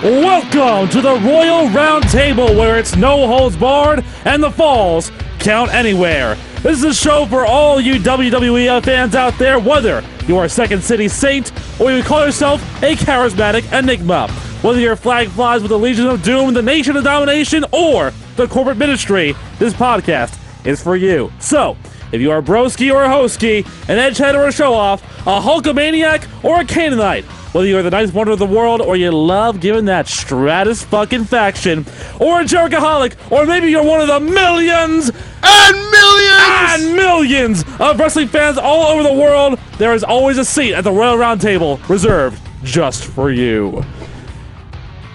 Welcome to the Royal Roundtable, where it's no holds barred and the falls count anywhere. This is a show for all you WWE fans out there, whether you are a Second City Saint or you call yourself a charismatic enigma. Whether your flag flies with the Legion of Doom, the Nation of Domination, or the corporate ministry, this podcast is for you. So, if you are a broski or a hoski, an edgehead or a show-off, a Hulkamaniac or a Canaanite, whether you're the ninth wonder of the world or you love giving that Stratus fucking faction, or a jerkaholic, or maybe you're one of the millions and millions of wrestling fans all over the world, there is always a seat at the Royal Roundtable reserved just for you.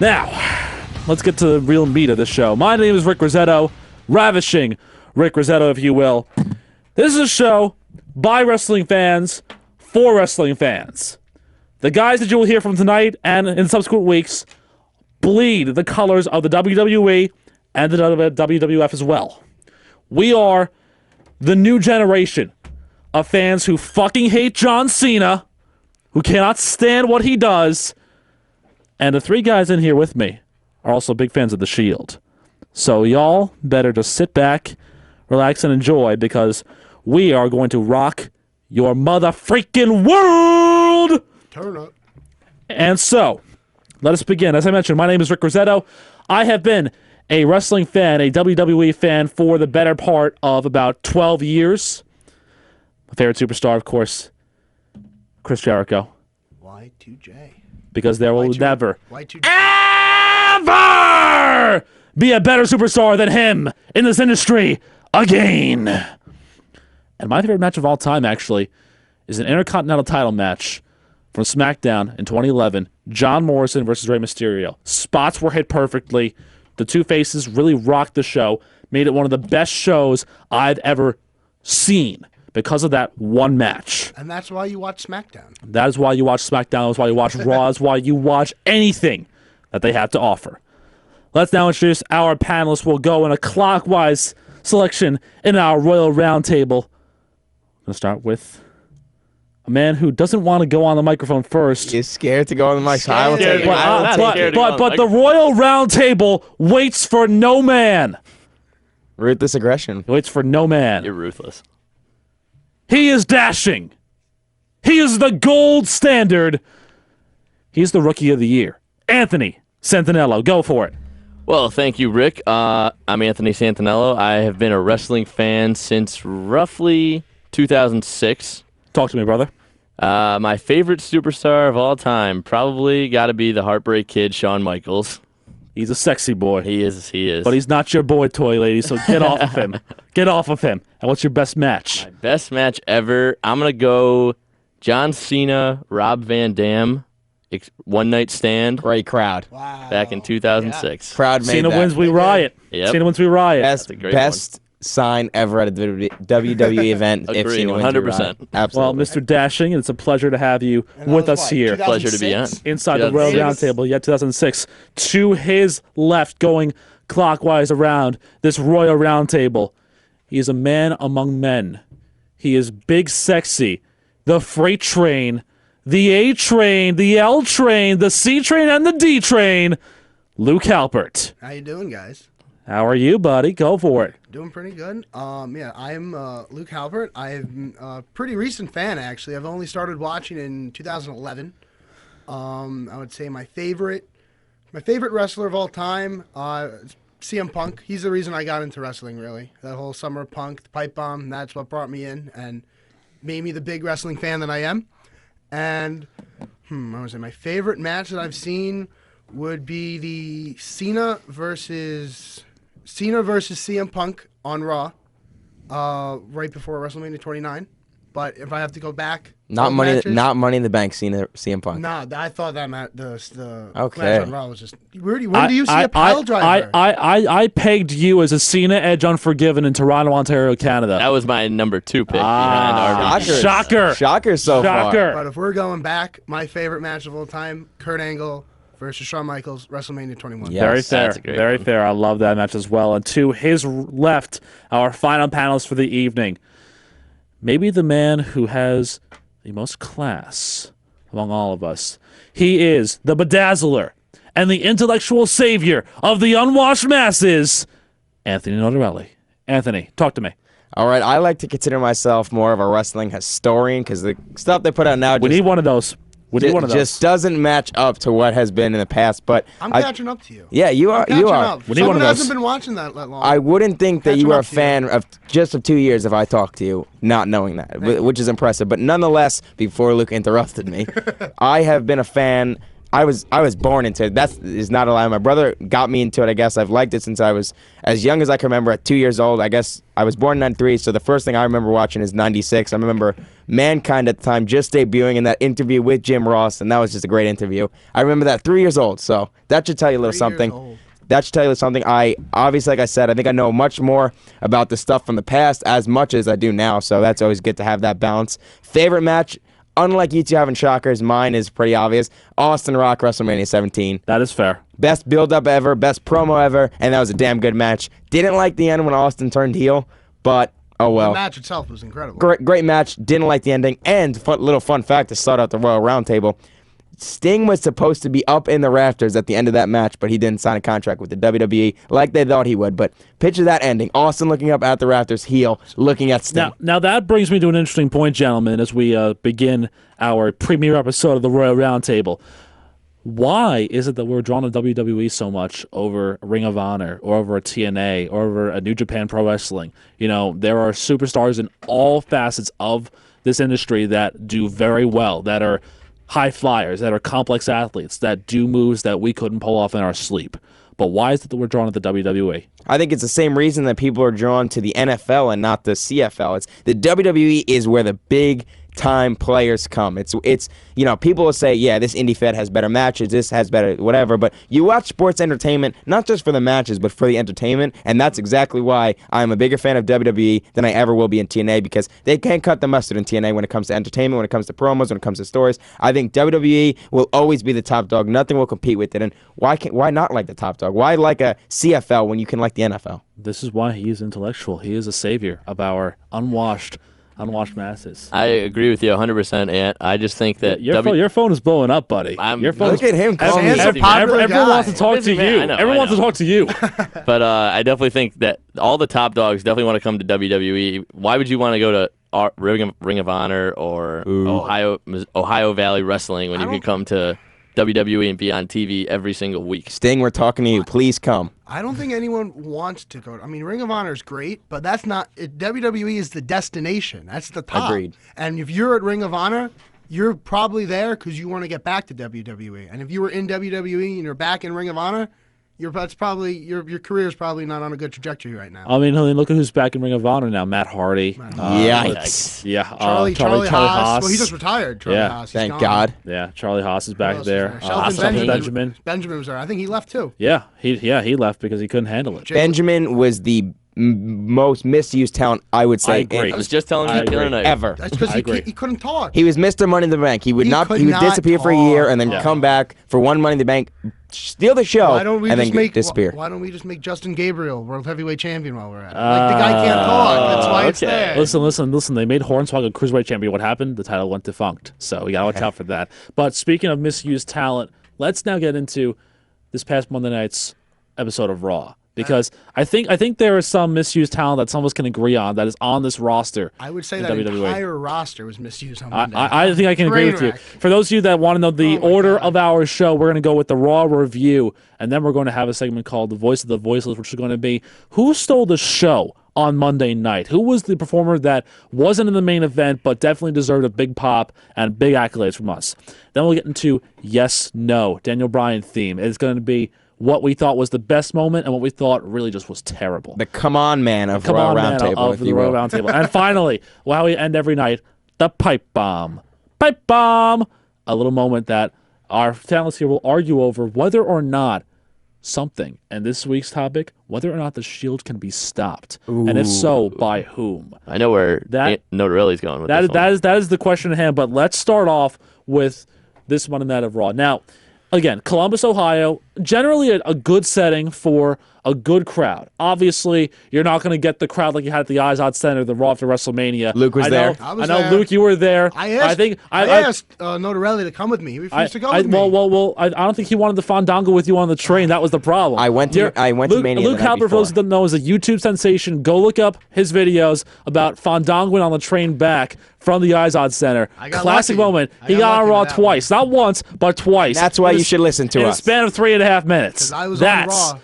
Now, let's get to the real meat of the show. My name is Rick Rissetto, Ravishing Rick Rissetto, if you will. This is a show by wrestling fans for wrestling fans. The guys that you will hear from tonight and in subsequent weeks bleed the colors of the WWE and the WWF as well. We are the new generation of fans who fucking hate John Cena, who cannot stand what he does, and the three guys in here with me are also big fans of The Shield. So y'all better just sit back, relax, and enjoy, because we are going to rock your mother-freaking world! Turn up. And so, let us begin. As I mentioned, my name is Rick Rissetto. I have been a wrestling fan, a WWE fan, for the better part of about 12 years. My favorite superstar, of course, Chris Jericho. Y2J. Because there will never, Y2J. ever be a better superstar than him in this industry again. And my favorite match of all time, actually, is an Intercontinental title match from SmackDown in 2011, John Morrison versus Rey Mysterio. Spots were hit perfectly. The two faces really rocked the show, made it one of the best shows I've ever seen because of that one match. And that's why you watch SmackDown. That is why you watch SmackDown. That's why you watch Raw. That's why you watch anything that they have to offer. Let's now introduce our panelists. We'll go in a clockwise selection in our Royal Roundtable. I'm going to start with a man who doesn't want to go on the microphone first. He's scared to go on the mic. So I will take it. But the Royal Roundtable waits for no man. Ruthless aggression. He waits for no man. You're ruthless. He is dashing. He is the gold standard. He's the Rookie of the Year. Anthony Santaniello, go for it. Well, thank you, Rick. I'm Anthony Santaniello. I have been a wrestling fan since roughly 2006. Talk to me, brother. My favorite superstar of all time probably got to be the Heartbreak Kid, Shawn Michaels. He's a sexy boy. He is. But he's not your boy toy, lady, so get off of him. Get off of him. And what's your best match? My best match ever, I'm going to go John Cena, Rob Van Dam, One Night Stand. Great crowd. Wow. Back in 2006. Crowd made Cena that. wins, we riot. Yep. Cena wins, we riot. Best, a great best sign ever at a WWE event. If Agree, Cena wins, we 100%. riot. Well, Absolutely. Mr. Dashing, it's a pleasure to have you And with that was us what, here. 2006? Pleasure to be on. Inside the Royal 2006. Roundtable, 2006. To his left, going clockwise around this Royal Roundtable, he is a man among men. He is big, sexy, the freight train, the A train, the L train, the C train, and the D train, Luke Halpert. How you doing, guys? How are you, buddy? Go for it. Doing pretty good. Yeah, I'm Luke Halpert. I'm a pretty recent fan, actually. I've only started watching in 2011. I would say my favorite wrestler of all time, is CM Punk. He's the reason I got into wrestling, really. That whole Summer of Punk, the pipe bomb, that's what brought me in and made me the big wrestling fan that I am. And I would say my favorite match that I've seen would be the Cena versus CM Punk on Raw, right before WrestleMania 29. But if I have to go back, not money in the bank. CM Punk. Nah, I thought that the Okay. match on Raw was just. When do you see a pile driver? I pegged you as a Cena Edge Unforgiven in Toronto, Ontario, Canada. That was my number 2 pick behind RVD. Shocker. Shocker so far. But if we're going back, my favorite match of all time, Kurt Angle versus Shawn Michaels, WrestleMania 21. Yeah. Very fair. That's a great Very one. fair. I love that match as well. And to his left, our final panelist for the evening, maybe the man who has the most class among all of us. He is the bedazzler and the intellectual savior of the unwashed masses, Anthony Notarile. Anthony, talk to me. All right, I like to consider myself more of a wrestling historian because the stuff they put out now We need one of those. just doesn't match up to what has been in the past. But I'm catching up to you. Yeah, you are. You are. Up. We need one of Someone those. hasn't been watching that long. I wouldn't think that Catching you are a up to you. fan of just of 2 years if I talked to you, not knowing that, which is impressive. But nonetheless, before Luke interrupted me, I have been a fan. I was born into it. That is not a lie. My brother got me into it, I guess. I've liked it since I was as young as I can remember, at 2 years old. I guess I was born in 93, so the first thing I remember watching is 96. I remember Mankind at the time just debuting in that interview with Jim Ross, and that was just a great interview. I remember that 3 years old, so that should tell you a little 3 years something. old. That should tell you something. I obviously, like I said, I think I know much more about the stuff from the past as much as I do now, so that's always good to have that balance. Favorite match? Unlike you two having shockers, mine is pretty obvious. Austin Rock, WrestleMania 17. That is fair. Best build-up ever, best promo ever, and that was a damn good match. Didn't like the end when Austin turned heel, but oh well. The match itself was incredible. Great match. Didn't like the ending. And little fun fact to start out the Royal Roundtable. Sting was supposed to be up in the rafters at the end of that match, but he didn't sign a contract with the WWE like they thought he would. But picture that ending. Austin looking up at the rafters, heel, looking at Sting. Now that brings me to an interesting point, gentlemen, as we begin our premiere episode of the Royal Roundtable. Why is it that we're drawn to WWE so much over Ring of Honor or over a TNA or over a New Japan Pro Wrestling? You know, there are superstars in all facets of this industry that do very well, that are high flyers, that are complex athletes, that do moves that we couldn't pull off in our sleep. But why is it that we're drawn to the WWE? I think it's the same reason that people are drawn to the NFL and not the CFL. It's the WWE is where the big time players come. It's you know, people will say, yeah, this indie fed has better matches, this has better whatever, but you watch sports entertainment not just for the matches but for the entertainment, and that's exactly why I'm a bigger fan of WWE than I ever will be in TNA, because they can't cut the mustard in TNA when it comes to entertainment, when it comes to promos, when it comes to stories. I think WWE will always be the top dog. Nothing will compete with it. And why not like the top dog? Why like a CFL when you can like the NFL? This is why he is intellectual. He is a savior of our unwashed masses. I agree with you 100%, Ant. I just think that Your phone is blowing up, buddy. Your phone Look at him calling me. Everyone wants to talk to Busy you. man, I know, Everyone I wants to know. talk to you. But I definitely think that all the top dogs definitely want to come to WWE. Why would you want to go to Ring of Honor or Ohio Valley Wrestling when you could come to WWE and be on TV every single week? Sting, we're talking to you. Please come. I don't think anyone wants to go. I mean, Ring of Honor is great, but that's not. WWE is the destination. That's the top. Agreed. And if you're at Ring of Honor, you're probably there because you want to get back to WWE. And if you were in WWE and you're back in Ring of Honor, that's probably your career is probably not on a good trajectory right now. I mean, look at who's back in Ring of Honor now. Matt Hardy. Yikes. Yeah. Charlie Haas. Well, he just retired. Charlie Haas. He's Thank gone. God. Yeah, Charlie Haas is Who back else there. was Shelton Shelton Benjamin. Benjamin. Benjamin was there. I think he left too. Yeah, he left because he couldn't handle it. Benjamin was the most misused talent, I would say. I agree. I was just telling you the other night. Ever. That's because I agree. he couldn't talk. He was Mr. Money in the Bank. He would He not. could He would not disappear for a year and then talk. come back for one Money in the Bank, steal the show, Why don't we and just then make disappear. Why don't we just make Justin Gabriel world heavyweight champion while we're at it? Like the guy can't talk. That's why it's okay. there. Listen. They made Hornswoggle a cruiserweight champion. What happened? The title went defunct. So we gotta watch out for that. But speaking of misused talent, let's now get into this past Monday night's episode of Raw. Because I think there is some misused talent that some of us can agree on that is on this roster. I would say in that WWE. entire roster was misused on Monday. I think I can agree with you. Train wreck. For those of you that want to know the Oh my order God. of our show, we're going to go with the Raw review, and then we're going to have a segment called The Voice of the Voiceless, which is going to be who stole the show on Monday night? Who was the performer that wasn't in the main event but definitely deserved a big pop and big accolades from us? Then we'll get into Yes, No, Daniel Bryan theme. It's going to be what we thought was the best moment and what we thought really just was terrible. The come on man of Come Royal on, man, Roundtable, of if the you Royal will. Roundtable. And finally, how we end every night, the pipe bomb. Pipe bomb! A little moment that our talents here will argue over whether or not something, and this week's topic, whether or not the Shield can be stopped. And if so, by whom? I know where Notarile's going with this one. That is the question at hand, but let's start off with this Monday Night of Raw. Now, again, Columbus, Ohio, generally a good setting for a good crowd. Obviously, you're not going to get the crowd like you had at the Izod Center, the Raw after WrestleMania. Luke was there. I was know, there. Luke, you were there. I asked Notarile to come with me. He refused to go with me. Well, I don't think he wanted the Fandango with you on the train. That was the problem. I went to Mania. Luke Halpert, for those who don't know, is a YouTube sensation. Go look up his videos about Fandangoing on the train back from the Izod Center. Classic moment. He got on Raw twice. Not once, but twice. That's why you should listen to us. In a span of 3.5 minutes. I was on Raw.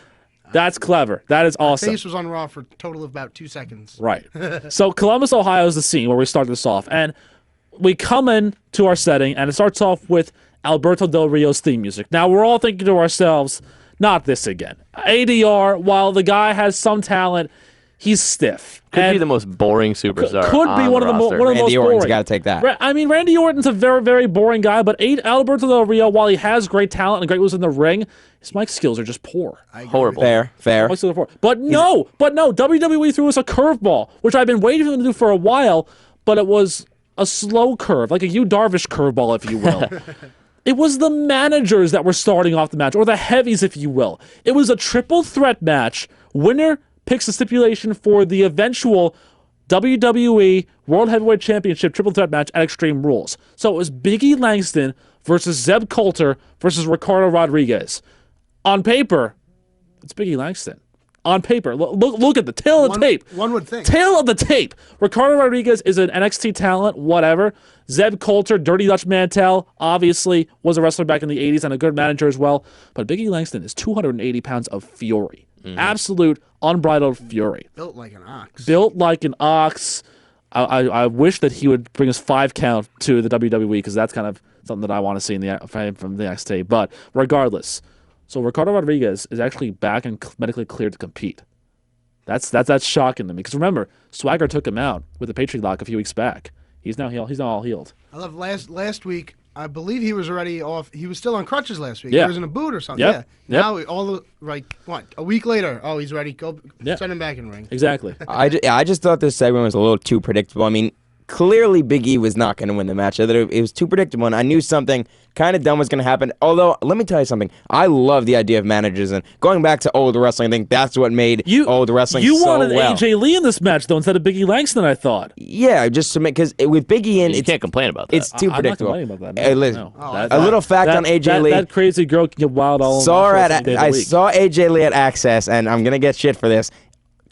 That's clever. That is awesome. My face was on Raw for a total of about 2 seconds. Right. So Columbus, Ohio is the scene where we start this off. And we come in to our setting, and it starts off with Alberto Del Rio's theme music. Now, we're all thinking to ourselves, not this again. ADR, while the guy has some talent, he's stiff. Could be the most boring superstar. Could be one of the most boring. Randy Orton's got to take that. I mean, Randy Orton's a very, very boring guy, but Alberto Del Rio, while he has great talent and great moves in the ring, his mic skills are just poor. Horrible. Fair. Mic skills are poor. But no, WWE threw us a curveball, which I've been waiting for them to do for a while, but it was a slow curve, like a Yu Darvish curveball, if you will. It was the managers that were starting off the match, or the heavies, if you will. It was a triple threat match. Winner picks the stipulation for the eventual WWE World Heavyweight Championship triple threat match at Extreme Rules. So it was Big E Langston versus Zeb Coulter versus Ricardo Rodriguez. On paper, it's Big E Langston. On paper, look at the tail of the tape. One would think. Tail of the tape. Ricardo Rodriguez is an NXT talent, whatever. Zeb Coulter, Dirty Dutch Mantel, obviously was a wrestler back in the 80s and a good manager as well. But Big E Langston is 280 pounds of fury. Absolute unbridled fury. Built like an ox. Built like an ox. I wish that he would bring us 5 count to the WWE, because that's kind of something that I want to see from the NXT. But regardless, so Ricardo Rodriguez is actually back and medically cleared to compete. That's shocking to me, because remember, Swagger took him out with the Patriot Lock a few weeks back. He's now healed. He's now all healed. I love last week. I believe he was already off. He was still on crutches last week. Yeah. He was in a boot or something. Yep. Yeah. Now a week later, he's ready. Go send him back in the ring. Exactly. I just thought this segment was a little too predictable. I mean, clearly Big E was not going to win the match. It was too predictable, and I knew something kind of dumb was going to happen. Although, let me tell you something. I love the idea of managers, and going back to old wrestling, I think that's what made old wrestling so well. You wanted AJ Lee in this match, though, instead of Big E Langston, I thought. Yeah, just to make, because with Big E in, you can't complain about that. It's too predictable. I'm not complaining about that. A little fact on AJ Lee. That crazy girl can get wild all over. I saw AJ Lee at Access, and I'm going to get shit for this.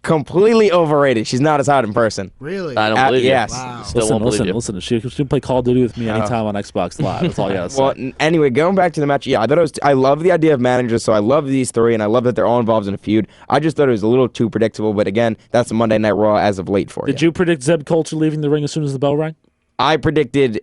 Completely overrated. She's not as hot in person. Really? I don't believe you. Yes. Wow. Still won't believe you. Listen. She can play Call of Duty with me anytime on Xbox Live. That's all you gotta say. Well, anyway, going back to the match, I thought I love the idea of managers, so I love these three, and I love that they're all involved in a feud. I just thought it was a little too predictable, but again, that's a Monday Night Raw as of late for you. Did you predict Zeb Coulter leaving the ring as soon as the bell rang? I predicted,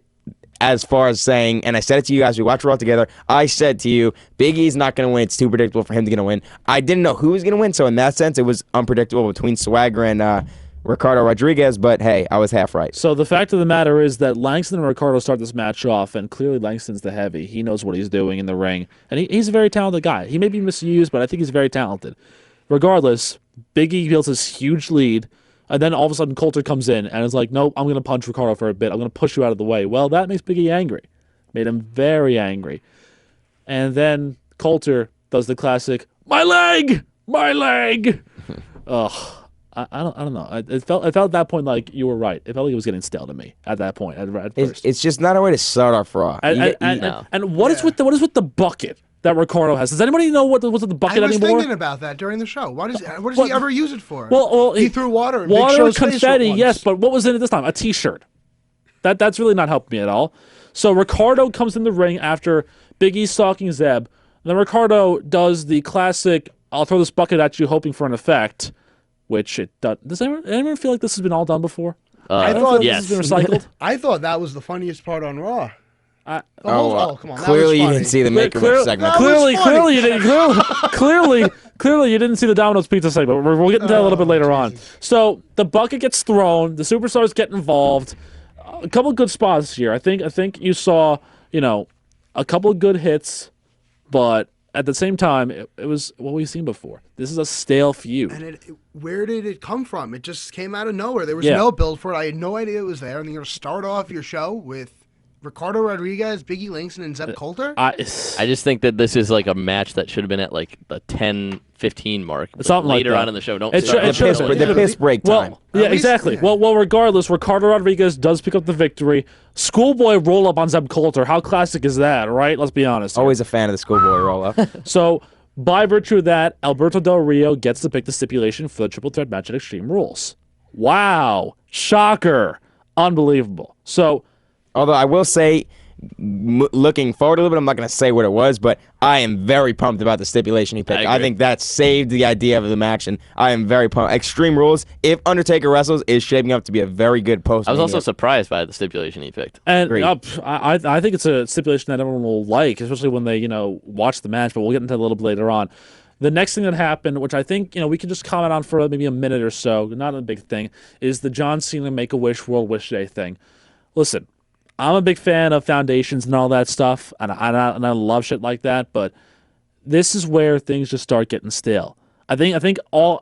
as far as saying, and I said it to you guys, we watched Raw together, I said to you, Big E's not going to win. It's too predictable for him to win. I didn't know who was going to win, so in that sense, it was unpredictable between Swagger and Ricardo Rodriguez, but hey, I was half right. So the fact of the matter is that Langston and Ricardo start this match off, and clearly Langston's the heavy. He knows what he's doing in the ring, and he's a very talented guy. He may be misused, but I think he's very talented. Regardless, Big E builds this huge lead, and then all of a sudden Coulter comes in and is like, nope, I'm going to punch Ricardo for a bit. I'm going to push you out of the way. Well, that makes Big E angry. Made him very angry. And then Coulter does the classic, my leg! Ugh. I don't know. It felt at that point like you were right. It felt like it was getting stale to me at that point. At first. It's just not a way to start off Raw. And what is with the bucket that Ricardo has? Does anybody know what's with the bucket anymore? I was thinking about that during the show. What does he ever use it for? Well, he threw water. In Big Show's confetti, face yes, but what was in it this time? A T-shirt. That's really not helping me at all. So Ricardo comes in the ring after Big E's stalking Zeb. And then Ricardo does the classic, I'll throw this bucket at you hoping for an effect, which it does. Does anyone feel like this has been all done before? I thought yes. This has been recycled? I thought that was the funniest part on Raw. Come on. Clearly, you didn't see the make-a-wish segment. Clearly, you didn't. Clearly, you didn't see the Domino's Pizza segment. We'll get into that a little bit later on. So the bucket gets thrown. The superstars get involved. A couple of good spots here. I think you saw, a couple of good hits, but at the same time, it was what we've seen before. This is a stale feud. And where did it come from? It just came out of nowhere. There was no build for it. I had no idea it was there. And you're going to start off your show with Ricardo Rodriguez, Biggie Langston, and Zeb Coulter. I just think that this is like a match that should have been at like the 10-15 mark. Something like later that. on in the show. Don't It start should- it should- The piss break time. Well, yeah, At least- exactly. yeah. Well, regardless, Ricardo Rodriguez does pick up the victory. Schoolboy roll up on Zeb Coulter. How classic is that, right? Let's be honest. here. Always a fan of the schoolboy roll up. So, by virtue of that, Alberto Del Rio gets to pick the stipulation for the triple threat match at Extreme Rules. Wow. Shocker. Unbelievable. So, Although I will say, looking forward a little bit, I'm not going to say what it was, but I am very pumped about the stipulation he picked. I I agree. think that saved the idea of the match, and I am very pumped. Extreme Rules, if Undertaker wrestles, is shaping up to be a very good post. I was also surprised by the stipulation he picked. and Agreed. I think it's a stipulation that everyone will like, especially when they, watch the match, but we'll get into that a little bit later on. The next thing that happened, which I think, we can just comment on for maybe a minute or so, not a big thing, is the John Cena Make-A-Wish World Wish Day thing. Listen, I'm a big fan of foundations and all that stuff, and I love shit like that, but this is where things just start getting stale. I think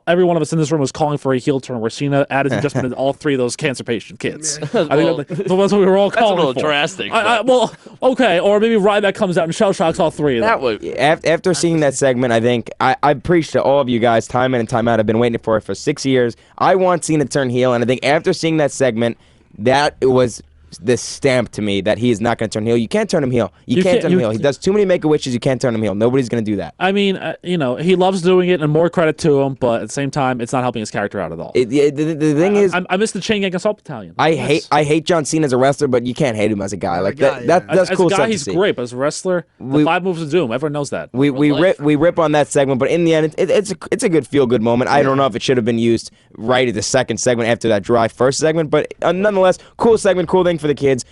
every one of us in this room was calling for a heel turn where Cena added adjustment to all three of those cancer patient kids. I think that's what we were all That's a calling little for. drastic. Well, okay, or maybe Ryback comes out and shell shocks all three of them. That would. After seeing that segment, I think I preached to all of you guys time in and time out. I've been waiting for it for 6 years. I want Cena to turn heel, and I think after seeing that segment, that was the stamp to me that he is not going to turn heel. You can't turn him heel. You can't turn him heel. He does too many Make-A-Wishes. You can't turn him heel. Nobody's going to do that. I mean, he loves doing it, and more credit to him. But at the same time, it's not helping his character out at all. The thing is, I miss the Chain Gang Assault Battalion. I hate John Cena as a wrestler, but you can't hate him as a guy. Like guy, that's as cool a guy, stuff he's to see. great, but as a wrestler, the 5 moves of doom. Everyone knows that. We rip on that segment, but in the end, it's a good feel good moment. I don't know if it should have been used right at the second segment after that dry first segment, but nonetheless, cool segment, cool thing for the kids.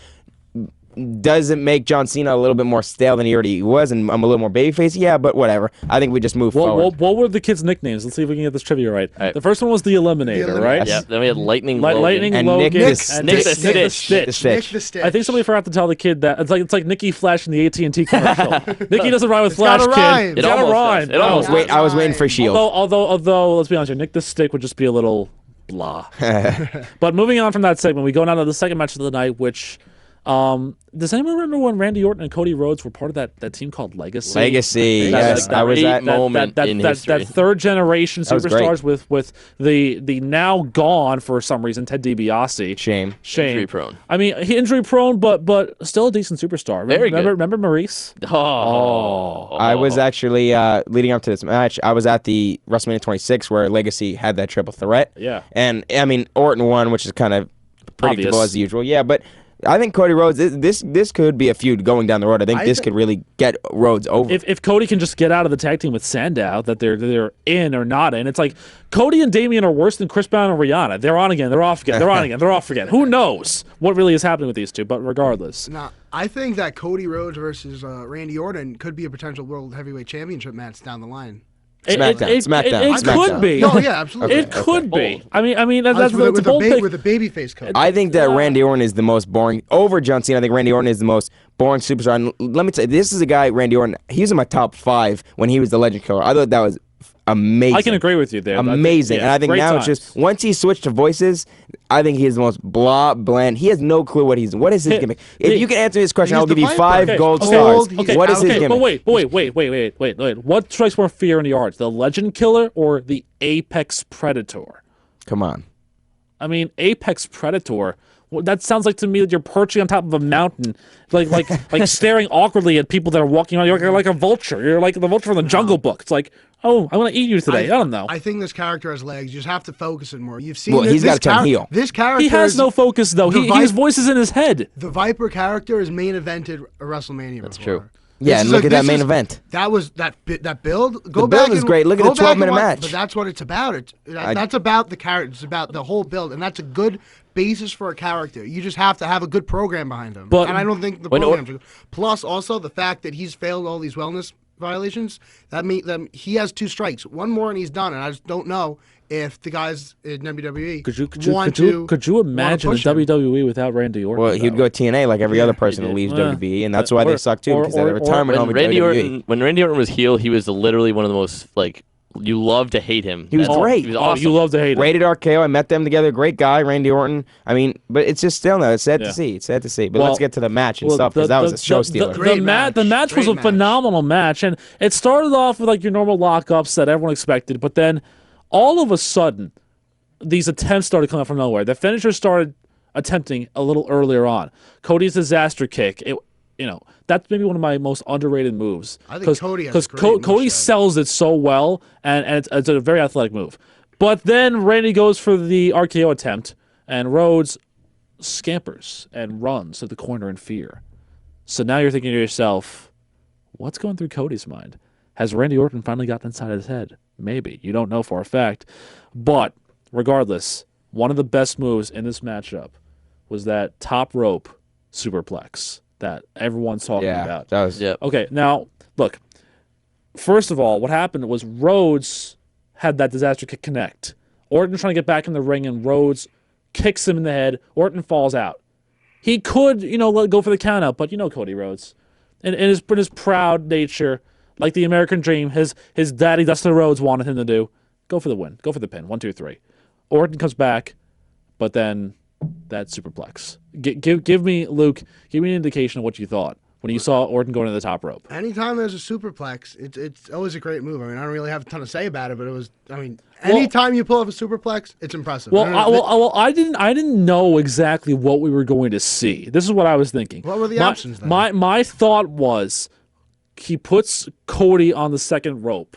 Does it make John Cena a little bit more stale than he already was, and I'm a little more babyface? Yeah, but whatever. I think we just move forward. What were the kids' nicknames? Let's see if we can get this trivia right. Right. The first one was the Eliminator, right? Yeah. Then we had Lightning Logan. Lightning And Logan, Nick the and Nick the Nick the Stitch. The Stitch. Nick Stitch. the Stitch. I think somebody forgot to tell the kid that it's like Nikki Flash in the AT&T commercial. Nikki doesn't rhyme with Flash, gotta kid. rhyme. It's It gotta almost rhyme. does. It almost No. does. I was waiting for Shield. Although, let's be honest here, Nick the Stick would just be a little blah. But moving on from that segment, we go down to the second match of the night, which does anyone remember when Randy Orton andOdy Rhodes were part of that team called Legacy? Legacy. That's Yes, like I was great at. moment in history. that third generation was great. superstars with the now gone for some reason Ted DiBiase. Shame. Shame. Injury prone. I mean, he injury prone, but still a decent superstar. Very good. Remember Maurice? I was actually leading up to this match. I was at the WrestleMania 26 where Legacy had that triple threat. Yeah. And I mean Orton won, which is kind of predictable Obvious. as usual. Yeah, but I think Cody Rhodes. This could be a feud going down the road. I think this could really get Rhodes over. If Cody can just get out of the tag team with Sandow that they're in or not in, it's like Cody and Damian are worse than Chris Brown and Rihanna. They're on again, they're off again, they're on again, they're off again. Who knows what really is happening with these two? But regardless, Now, I think that Cody Rhodes versus Randy Orton could be a potential World Heavyweight Championship match down the line. SmackDown. It SmackDown. could be. No, yeah, absolutely. It could be. I mean, that's with, a bold pick. with a babyface coach. I think that Randy Orton is the most boring over John Cena. I think Randy Orton is the most boring superstar. And let me tell you, this is a guy, Randy Orton. He was in my top 5 when he was the Legend Killer. I thought that was amazing. I can agree with you there. Amazing. And I think now it's just once he switched to voices, I think he is the most bland. He has no clue what is his gimmick. If you can answer this question, He's I'll give the you Viper. 5 gold Okay. stars. Okay. What is his okay, gimmick? But wait. What strikes more fear in your heart? The Legend Killer or the Apex Predator? Come on. I mean, Apex Predator. Well, that sounds like to me that you're perching on top of a mountain, like staring awkwardly at people that are walking on. You're like a vulture. You're like the vulture from the Jungle Book. It's like, oh, I'm gonna eat you today. I don't know. I think this character has legs. You just have to focus it more. You've seen. Well, he's this gotta turn heel. This character. He has is- no focus though. the His Vipe- voice is in his head. The Viper character is main evented a WrestleMania. That's true. Yeah, and look at that main event. That was that build. Go The back build is and- great. Look at go the back 12-minute and watch- match. But that's what it's about. That's about the character. It's about the whole build, and that's a good basis for a character. You just have to have a good program behind him. But- and I don't think the When- program's good. Plus, also the fact that he's failed all these wellness violations. That means that he has 2 strikes. One more and he's done. And I just don't know if the guys in WWE Could you imagine the push him. WWE without Randy Orton? Well, he'd though? go TNA like every other person who leaves Yeah. WWE, and that's why they suck too, because they're a retirement home When in Randy WWE. Orton was heel, he was literally one of the most you love to hate him. He was great. He was Oh, awesome. you love to hate him. Rated RKO. I met them together. Great guy, Randy Orton. I mean, but it's just still no. It's sad Yeah. to see. It's sad to see. But Well, let's get to the match and Well, stuff because that was a show stealer. The Great match match. was a Great match. phenomenal match, and it started off with like your normal lockups that everyone expected, but then all of a sudden, these attempts started coming out from nowhere. The finisher started attempting a little earlier on. Cody's disaster kick. That's maybe one of my most underrated moves. I think Cody has a great Cody moveset. sells it so well, and it's a very athletic move. But then Randy goes for the RKO attempt, and Rhodes scampers and runs to the corner in fear. So now you're thinking to yourself, what's going through Cody's mind? Has Randy Orton finally gotten inside his head? Maybe. You don't know for a fact. But regardless, one of the best moves in this matchup was that top rope superplex that everyone's talking about. That was Yep. Okay, now, look. First of all, what happened was Rhodes had that disaster kick connect. Orton trying to get back in the ring, and Rhodes kicks him in the head. Orton falls out. He could, go for the count out, but Cody Rhodes. In his proud nature, like the American dream, his daddy Dustin Rhodes wanted him to do, go for the win. Go for the pin. 1, 2, 3. Orton comes back, but then that superplex. Give me, Luke, give me an indication of what you thought when you saw Orton going to the top rope. Anytime there's a superplex, it's always a great move. I mean, I don't really have a ton to say about it, but anytime you pull off a superplex, it's impressive. I didn't know exactly what we were going to see. This is what I was thinking. What were the options then? My thought was he puts Cody on the second rope,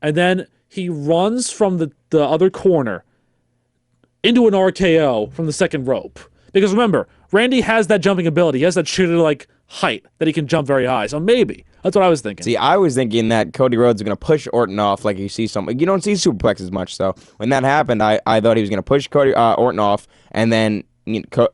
and then he runs from the other corner into an RKO from the second rope. Because remember, Randy has that jumping ability. He has that shooter-like height that he can jump very high. So maybe. That's what I was thinking. See, I was thinking that Cody Rhodes was going to push Orton off like you see something. You don't see superplexes much, so when that happened, I thought he was going to push Orton off, and then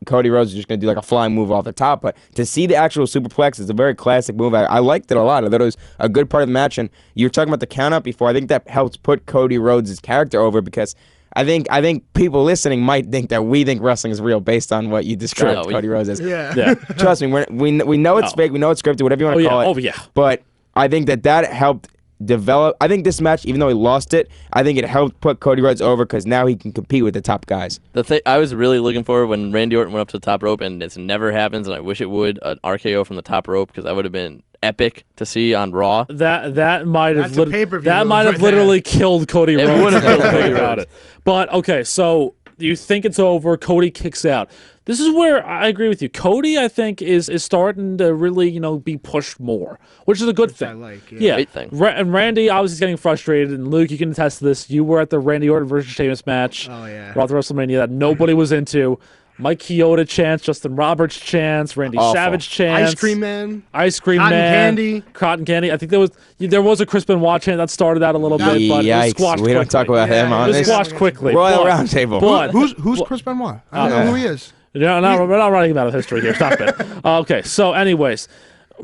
Cody Rhodes was just going to do like a flying move off the top. But to see the actual superplex is a very classic move. I liked it a lot. I thought it was a good part of the match. And you were talking about the count-out before. I think that helps put Cody Rhodes' character over because I think people listening might think that we think wrestling is real based on what you described Sure. Cody Rhodes as. Yeah. Trust me, we know it's fake, we know it's scripted, whatever you want to call it. Oh, yeah. But I think that helped develop. I think this match, even though he lost it, I think it helped put Cody Rhodes over because now he can compete with the top guys. The thing I was really looking for when Randy Orton went up to the top rope, and it never happens, and I wish it would, an RKO from the top rope because that would have been epic to see on Raw. That might have That's a pay-per-view that move might have right literally killed Cody It Rhodes. would have killed Cody about Rhodes. it. But okay, so you think it's over? Cody kicks out. This is where I agree with you. Cody, I think, is starting to really be pushed more, which is a good thing. I like, yeah. Yeah, Great thing. And Randy obviously is getting frustrated. And Luke, you can attest to this. You were at the Randy Orton versus Sheamus match. Oh, yeah. Raw to WrestleMania that nobody was into. Mike Chioda chance, Justin Roberts chance, Randy Awful. Savage chance, Ice Cream Man. Ice Cream Cotton Man, Candy. Cotton Candy. I think there was a Chris Benoit chant that started out a little bit, but it was Yikes, squashed we don't quickly. talk about him Yeah, on It was this. squashed quickly. Royal but- Roundtable. But Who's Chris Benoit? I don't know who he is. we're not writing about history here. Stop it. Okay, so anyways,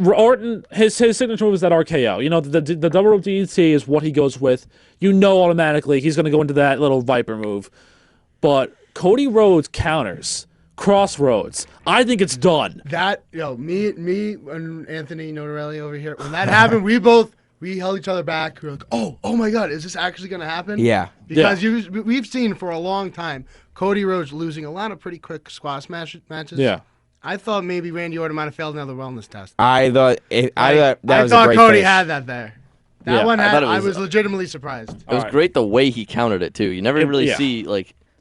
Orton, his signature move is that RKO. The double rope DDT is what he goes with. Automatically he's going to go into that little Viper move. But Cody Rhodes counters. Crossroads. I think it's done. That me and Anthony Notarile over here. When that happened, we held each other back. We were like, oh my God, is this actually gonna happen? Yeah. Because we've seen for a long time Cody Rhodes losing a lot of pretty quick squash matches. Yeah. I thought maybe Randy Orton might have failed another wellness test. I thought that was a thought great Cody finish. had that there. That Yeah, one I had. thought it I was- was legitimately surprised. It was Alright. great the way he countered it too. You never really yeah. see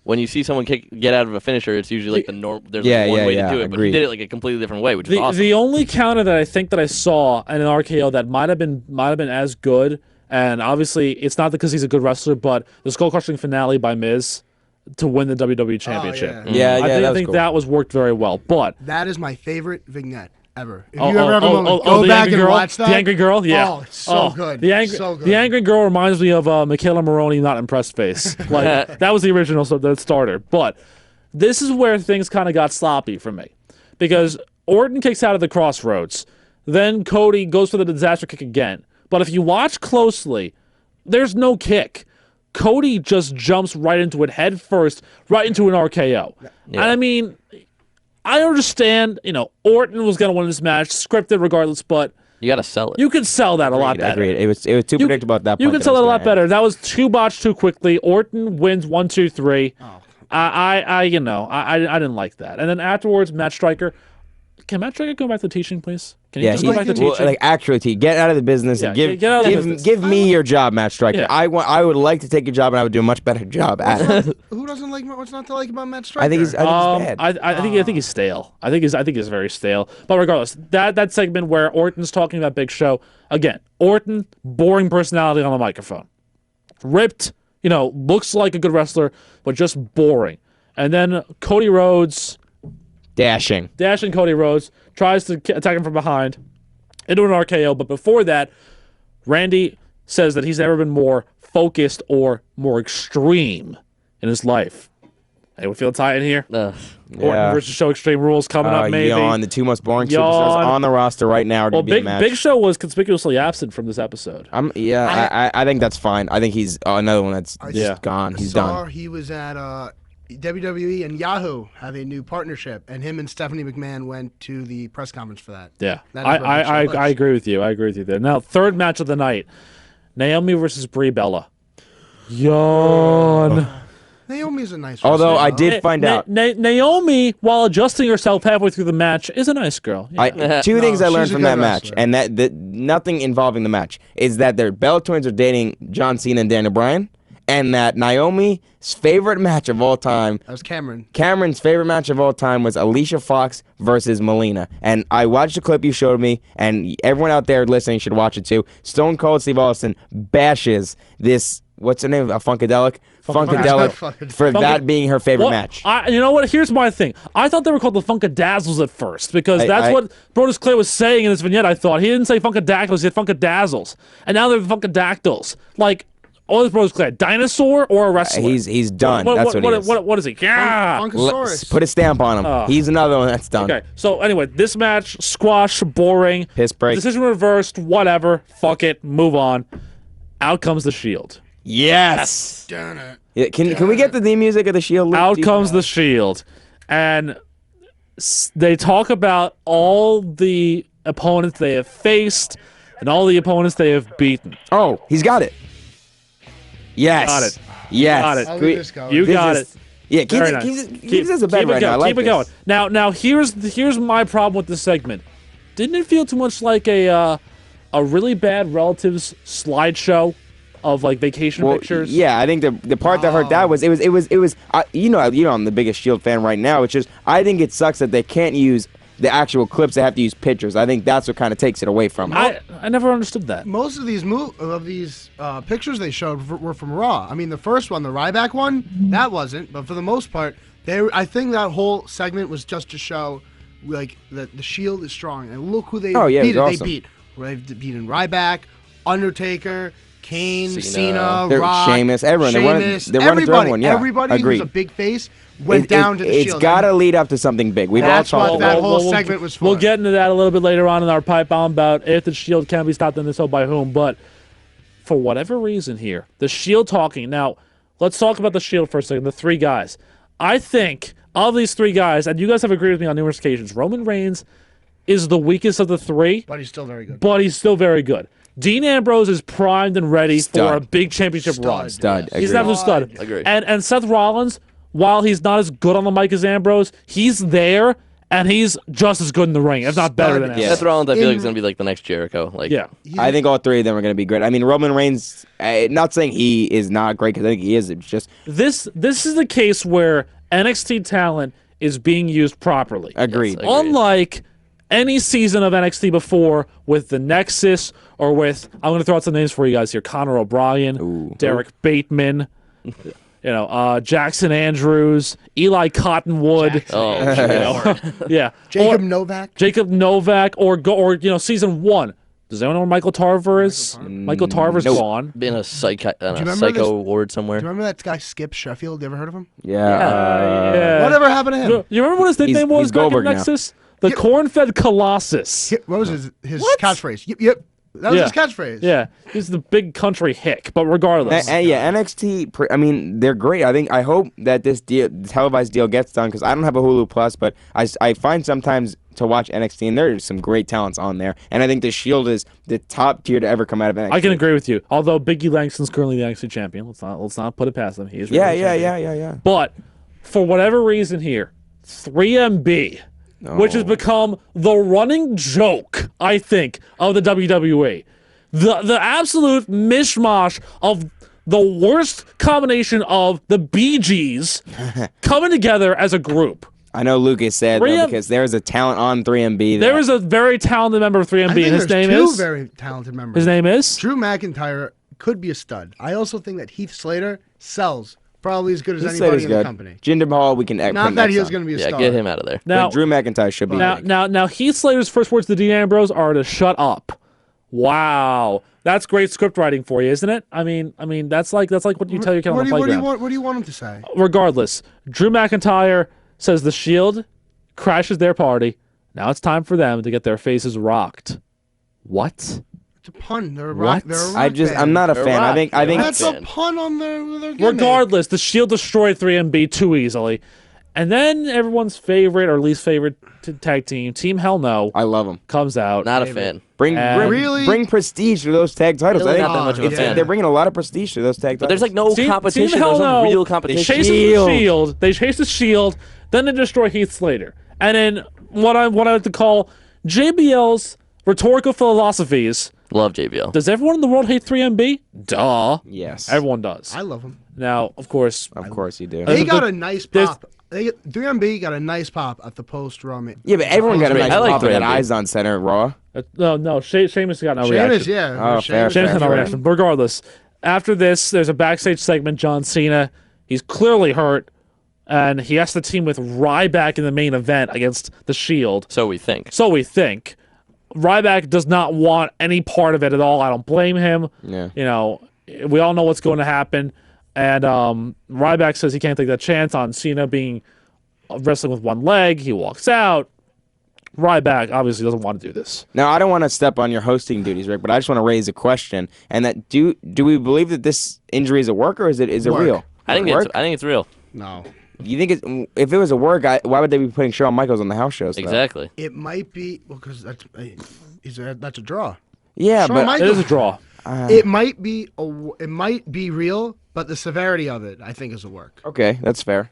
when you see someone get out of a finisher, it's usually like the norm. There's Yeah, like one way yeah, to do it, but he agreed. did it like a completely different way, which is awesome. The only counter that I think that I saw in an RKO that might have been as good, and obviously it's not because he's a good wrestler, but the skull crushing finale by Miz to win the WWE Championship. Yeah, I was think cool. that was worked very well. But That is my favorite vignette ever. If Oh, you ever have a moment, go the back angry and girl? watch that. The angry girl, yeah. Oh, it's so good. So good. The angry girl reminds me of Michaela Maroney, not impressed face. Like that was the original, the starter. But this is where things kind of got sloppy for me, because Orton kicks out of the crossroads, then Cody goes for the disaster kick again. But if you watch closely, there's no kick. Cody just jumps right into it head first, right into an RKO. And I mean, I understand, Orton was going to win this match, scripted regardless, but You got to sell it. You could sell that a lot better. Agreed. It was too predictable at that point. You can that sell it it a was lot gonna better. end. That was 2 botched too quickly. Orton wins 1, 2, 3. Oh. I didn't like that. And then afterwards, Matt Striker. Can Matt Striker go back to teaching, please? Can you just go back to teaching? Actually, get out of the business and Yeah, get out of the business. give me your job, Matt Striker. Yeah. I would like to take your job, and I would do a much better job at it. Who doesn't like what's not to like about Matt Striker? I think he's bad. I think he's stale. I think he's very stale. But regardless, that segment where Orton's talking about Big Show again. Orton, boring personality on the microphone, ripped. Looks like a good wrestler, but just boring. And then Cody Rhodes. Dashing Cody Rhodes tries to attack him from behind into an RKO, but before that, Randy says that he's never been more focused or more extreme in his life. Anyone feel tight in here? Orton versus Show Extreme Rules coming up, maybe. Yawn, the 2 most boring superstars on the roster right now. Well, Big Show was conspicuously absent from this episode. I think that's fine. I think he's another one that's just gone. He's done. He was at WWE and Yahoo have a new partnership, and him and Stephanie McMahon went to the press conference for that. Yeah, That is what I Big Show was. agree with you. I agree with you there. Now, third match of the night, Naomi versus Brie Bella. Yawn. Naomi's a nice Although wrestler, I did find out. Naomi, while adjusting herself halfway through the match, is a nice girl. Yeah. Two things I learned she's a from good that match, wrestler. and that nothing involving the match, is that their Bella twins are dating John Cena and Daniel Bryan, and that Naomi's favorite match of all time, That was Cameron. Cameron's favorite match of all time, was Alicia Fox versus Melina. And I watched the clip you showed me, and everyone out there listening should watch it too. Stone Cold Steve Austin bashes this, what's her name, Funkadelic? Funkadelic, for that being her favorite match. You know what? Here's my thing. I thought they were called the Funkadazzles at first because that's what Brodus Clay was saying in this vignette. I thought he didn't say Funkadactyls, he said Funkadazzles, and now they're Funkadactyls. Like, all this Brodus Clay, a dinosaur or a wrestler? He's done. That's what he is. What is he? Yeah. Funkasaurus. Put a stamp on him. He's another one that's done. Okay, so anyway, this match, squash, boring. Piss break. Decision reversed, whatever. Fuck it, move on. Out comes the Shield. Yes. Darn it. Yeah, can we get the theme music of the Shield? Luke? Out comes the Shield. And they talk about all the opponents they have faced and all the opponents they have beaten. Oh, he's got it. Yes. Got it. Yes. Got it. I'll leave this going. You got it. Yeah, Very nice. keep this a bed right now. I like keep it going. Now here's my problem with this segment. Didn't it feel too much like a really bad relatives slideshow of like vacation pictures? Yeah, I think the part that hurt that was it was I'm the biggest Shield fan right now. It's just I think it sucks that they can't use the actual clips. They have to use pictures. I think that's what kind of takes it away from it. I never understood that. Most of these pictures they showed were from Raw. I mean, the first one, the Ryback one, that wasn't. But for the most part, I think that whole segment was just to show like that the Shield is strong. And look who they beat. Awesome. They beat. They've beaten Ryback, Undertaker, Kane, Cena, They're Rock, Sheamus, everyone. They're running through everyone. Yeah, everybody agreed. who's a big face went down to the Shield. It's got to lead up to something big. We've all That's talked what about that it. whole segment was for. We'll get into that a little bit later on in our pipe bomb about if the Shield can be stopped in this, so by whom. But for whatever reason here, the Shield talking. Now, let's talk about the Shield for a second. The three guys. I think of these three guys, and you guys have agreed with me on numerous occasions, Roman Reigns is the weakest of the three. But he's still very good. But he's still very good. Dean Ambrose is primed and ready for a big championship run. Stud. He's Agreed. an absolute stud. Agreed. And Seth Rollins, while he's not as good on the mic as Ambrose, he's there and he's just as good in the ring, if not better than Ambrose. Seth Rollins, I feel like is going to be like the next Jericho. Like, Yeah. I think all three of them are going to be great. I mean, Roman Reigns, not saying he is not great, because I think he is. It's just This is the case where NXT talent is being used properly. agreed. Yes, Unlike any season of NXT before with the Nexus or with, I'm going to throw out some names for you guys here, Conor O'Brien, Derek Bateman, Jackson Andrews, Eli Cottonwood. Yeah. Jacob Novak or season 1. Does anyone know where Michael Tarver is? Michael Tarver's gone. being a psycho this- ward somewhere. Do you remember that guy Skip Sheffield? You ever heard of him? Yeah. Whatever happened to him? You remember what his nickname was he's back in Goldberg now. Nexus? The corn-fed Colossus. What was his catchphrase? Yep. That was his catchphrase. Yeah, he's the big country hick. But regardless, Yeah, NXT. I mean, they're great. I hope that this televised deal gets done because I don't have a Hulu Plus, but I find sometimes to watch NXT and there's some great talents on there, and I think the Shield is the top tier to ever come out of NXT. I can agree with you. Although Biggie Langston's currently the NXT champion, let's not put it past him. He is Yeah. But for whatever reason here, 3MB. Which has become the running joke, I think, of the WWE. The absolute mishmash of the worst combination of the Bee Gees coming together as a group. I know Lucas said though, because there's a talent on 3MB. There is a very talented member of 3MB, and his name is? Two very talented members. His name is? Drew McIntyre could be a stud. I also think that Heath Slater sells probably as good as anybody in the company. Jinder Mahal, we can not that he was going to be a star. Yeah, get him out of there. Now, Drew McIntyre should be. Now, Heath Slater's first words to Dean Ambrose are to shut up. Wow, that's great script writing for you, isn't it? I mean, that's like what you tell your kid on the playground. What do you want him to say? Regardless, Drew McIntyre says the Shield crashes their party. Now it's time for them to get their faces rocked. What? It's a pun. They're a What? rock band. I'm not a fan. I think That's a pun on their gimmick. Regardless, the Shield destroyed 3MB too easily. And then everyone's favorite or least favorite tag team, Team Hell No, I love them. comes out. Not a fan. Bring prestige to those tag titles. Really not that much of a fan. They're bringing a lot of prestige to those tag titles. But there's like no competition. Team Hell There's no No real competition. chases the Shield. They chase the Shield. Then they destroy Heath Slater. And in what I like to call JBL's rhetorical philosophies. Love JBL. Does everyone in the world hate 3MB? Duh. Yes. Everyone does. I love them. Now, of course. Of course you do. They got a nice pop. 3MB got a nice pop at the post-Raw. Yeah, but everyone got a nice I like pop at 3MB. Eyes on Center Raw. No, Sheamus got no reaction. Yeah. Oh, fair. Sheamus had no reaction. Regardless, after this, there's a backstage segment. John Cena, he's clearly hurt, and he has to team with Ryback in the main event against the Shield. So we think. Ryback does not want any part of it at all. I don't blame him. Yeah. You know, we all know what's going to happen. And Ryback says he can't take that chance on Cena being wrestling with one leg. He walks out. Ryback obviously doesn't want to do this. Now, I don't want to step on your hosting duties, Rick, but I just want to raise a question. And that do we believe that this injury is a work or is it real? I think it's real. No. You think if it was a work, why would they be putting Shawn Michaels on the house shows? Exactly. It might be because that's a draw. Yeah, Shawn but Michaels- It is a draw. It might be real, but the severity of it, I think, is a work. okay, that's fair.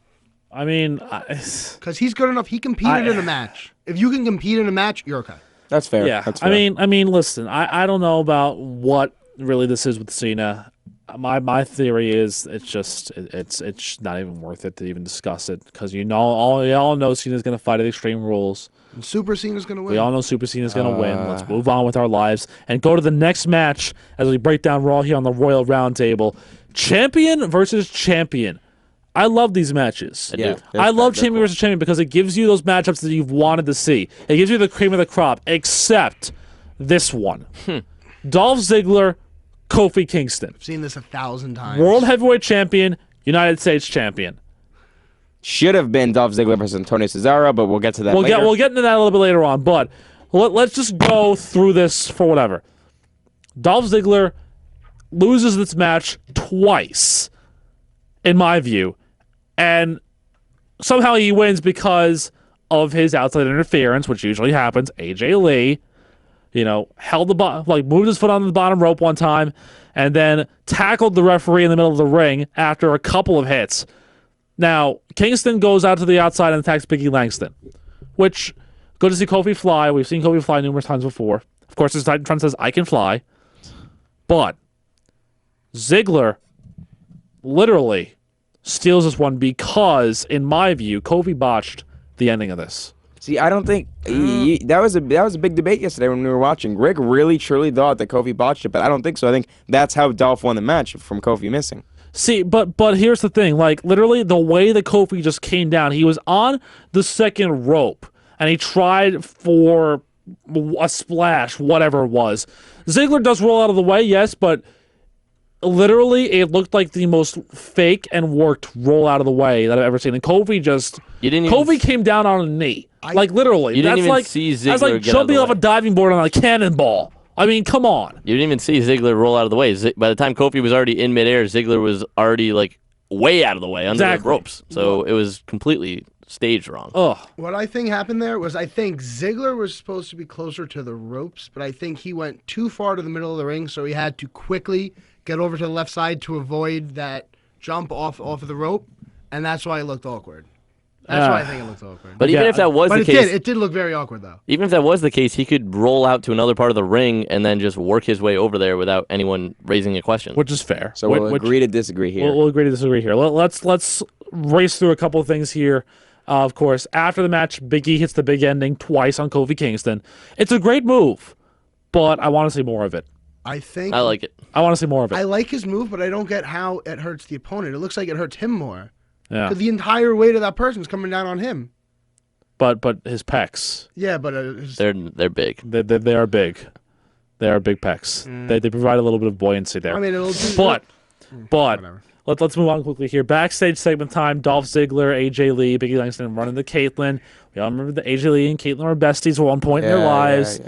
I mean, Because he's good enough. He competed in a match. If you can compete in a match, you're okay. That's fair. yeah. That's fair. I mean, listen, I don't know about what really this is with Cena. My theory is it's not even worth it to even discuss it because we all know Cena's going to fight at Extreme Rules. And Super Cena's going to win. We all know Super Cena's going to win. Let's move on with our lives and go to the next match as we break down Raw here on the Royal Roundtable. Champion versus champion. I love these matches. Yeah, I love champion versus champion because it gives you those matchups that you've wanted to see. It gives you the cream of the crop, except this one. Dolph Ziggler, Kofi Kingston. I've seen this 1,000 times. World Heavyweight Champion, United States Champion. Should have been Dolph Ziggler versus Antonio Cesaro, but we'll get to that later. We'll get into that a little bit later on, but let's just go through this for whatever. Dolph Ziggler loses this match twice, in my view, and somehow he wins because of his outside interference, which usually happens. AJ Lee, moved his foot on the bottom rope one time, and then tackled the referee in the middle of the ring after a couple of hits. Now, Kingston goes out to the outside and attacks Biggie Langston, which, good to see Kofi fly. We've seen Kofi fly numerous times before. Of course, his Titan says, I can fly. But Ziggler literally steals this one because, in my view, Kofi botched the ending of this. See, I don't think that was a big debate yesterday when we were watching. Rick really truly thought that Kofi botched it, but I don't think so. I think that's how Dolph won the match from Kofi missing. See, but here's the thing. Like, literally, the way that Kofi just came down, he was on the second rope, and he tried for a splash, whatever it was. Ziggler does roll out of the way, yes, but literally, it looked like the most fake and worked roll out of the way that I've ever seen. And Kofi came down on a knee. Literally. You didn't that's even like, see Ziggler that's like get out of jumping the off a way. diving board on a cannonball. I mean, come on. You didn't even see Ziggler roll out of the way. By the time Kofi was already in midair, Ziggler was already like way out of the way under the ropes. So it was completely staged wrong. Ugh. What I think happened there was I think Ziggler was supposed to be closer to the ropes, but I think he went too far to the middle of the ring, so he had to quickly get over to the left side to avoid that jump off of the rope, and that's why it looked awkward. That's why I think it looked awkward. But even if that was the case, it did look very awkward though. Even if that was the case, he could roll out to another part of the ring and then just work his way over there without anyone raising a question. Which is fair. So we'll agree to disagree here. We'll agree to disagree here. Let's race through a couple of things here. Of course, after the match, Big E hits the big ending twice on Kofi Kingston. It's a great move, but I want to see more of it. I like it. I want to see more of it. I like his move, but I don't get how it hurts the opponent. It looks like it hurts him more. Yeah. Because the entire weight of that person is coming down on him. But his pecs. Yeah, but they're big. They are big. They are big pecs. They provide a little bit of buoyancy there. I mean, it'll do. But Whatever. let's move on quickly here. Backstage segment time. Dolph Ziggler, AJ Lee, Biggie Langston running to Caitlyn. We all remember that AJ Lee and Caitlyn were besties at one point in their lives.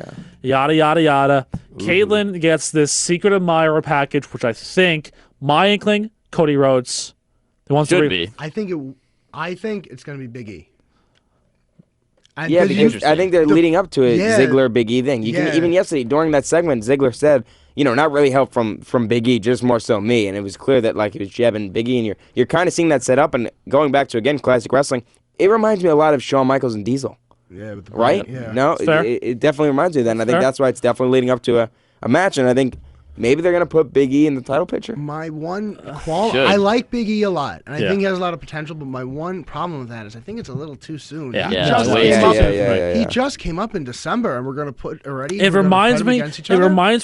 Yada yada yada. Caitlyn gets this secret admirer package, which I think my inkling, Cody Rhodes. Should be. I think it's going to be Big E. And Yeah, because I think they're leading up to a Ziggler Big E thing. You can even yesterday during that segment, Ziggler said, not really help from Big E, just more so me, and it was clear that like he was jabbing Big E, and you're kind of seeing that set up. And going back to again classic wrestling, it reminds me a lot of Shawn Michaels and Diesel. Yeah, with the right? Yeah. No, it definitely reminds me of that. And I think that's why it's definitely leading up to a match, and I think. Maybe they're going to put Big E in the title picture. My one I like Big E a lot, and I think he has a lot of potential, but my one problem with that is I think it's a little too soon. He just came up in December, and we're going to put already. It reminds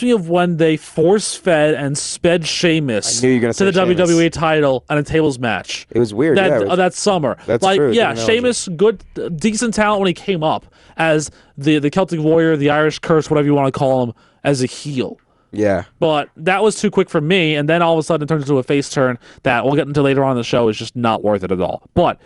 me of when they force-fed and sped Sheamus to the WWE title on a tables match. It was weird. That summer. That's true. Yeah, Sheamus, decent talent when he came up as the Celtic Warrior, the Irish Curse, whatever you want to call him, as a heel. Yeah. But that was too quick for me, and then all of a sudden it turns into a face turn that we'll get into later on in the show is just not worth it at all. But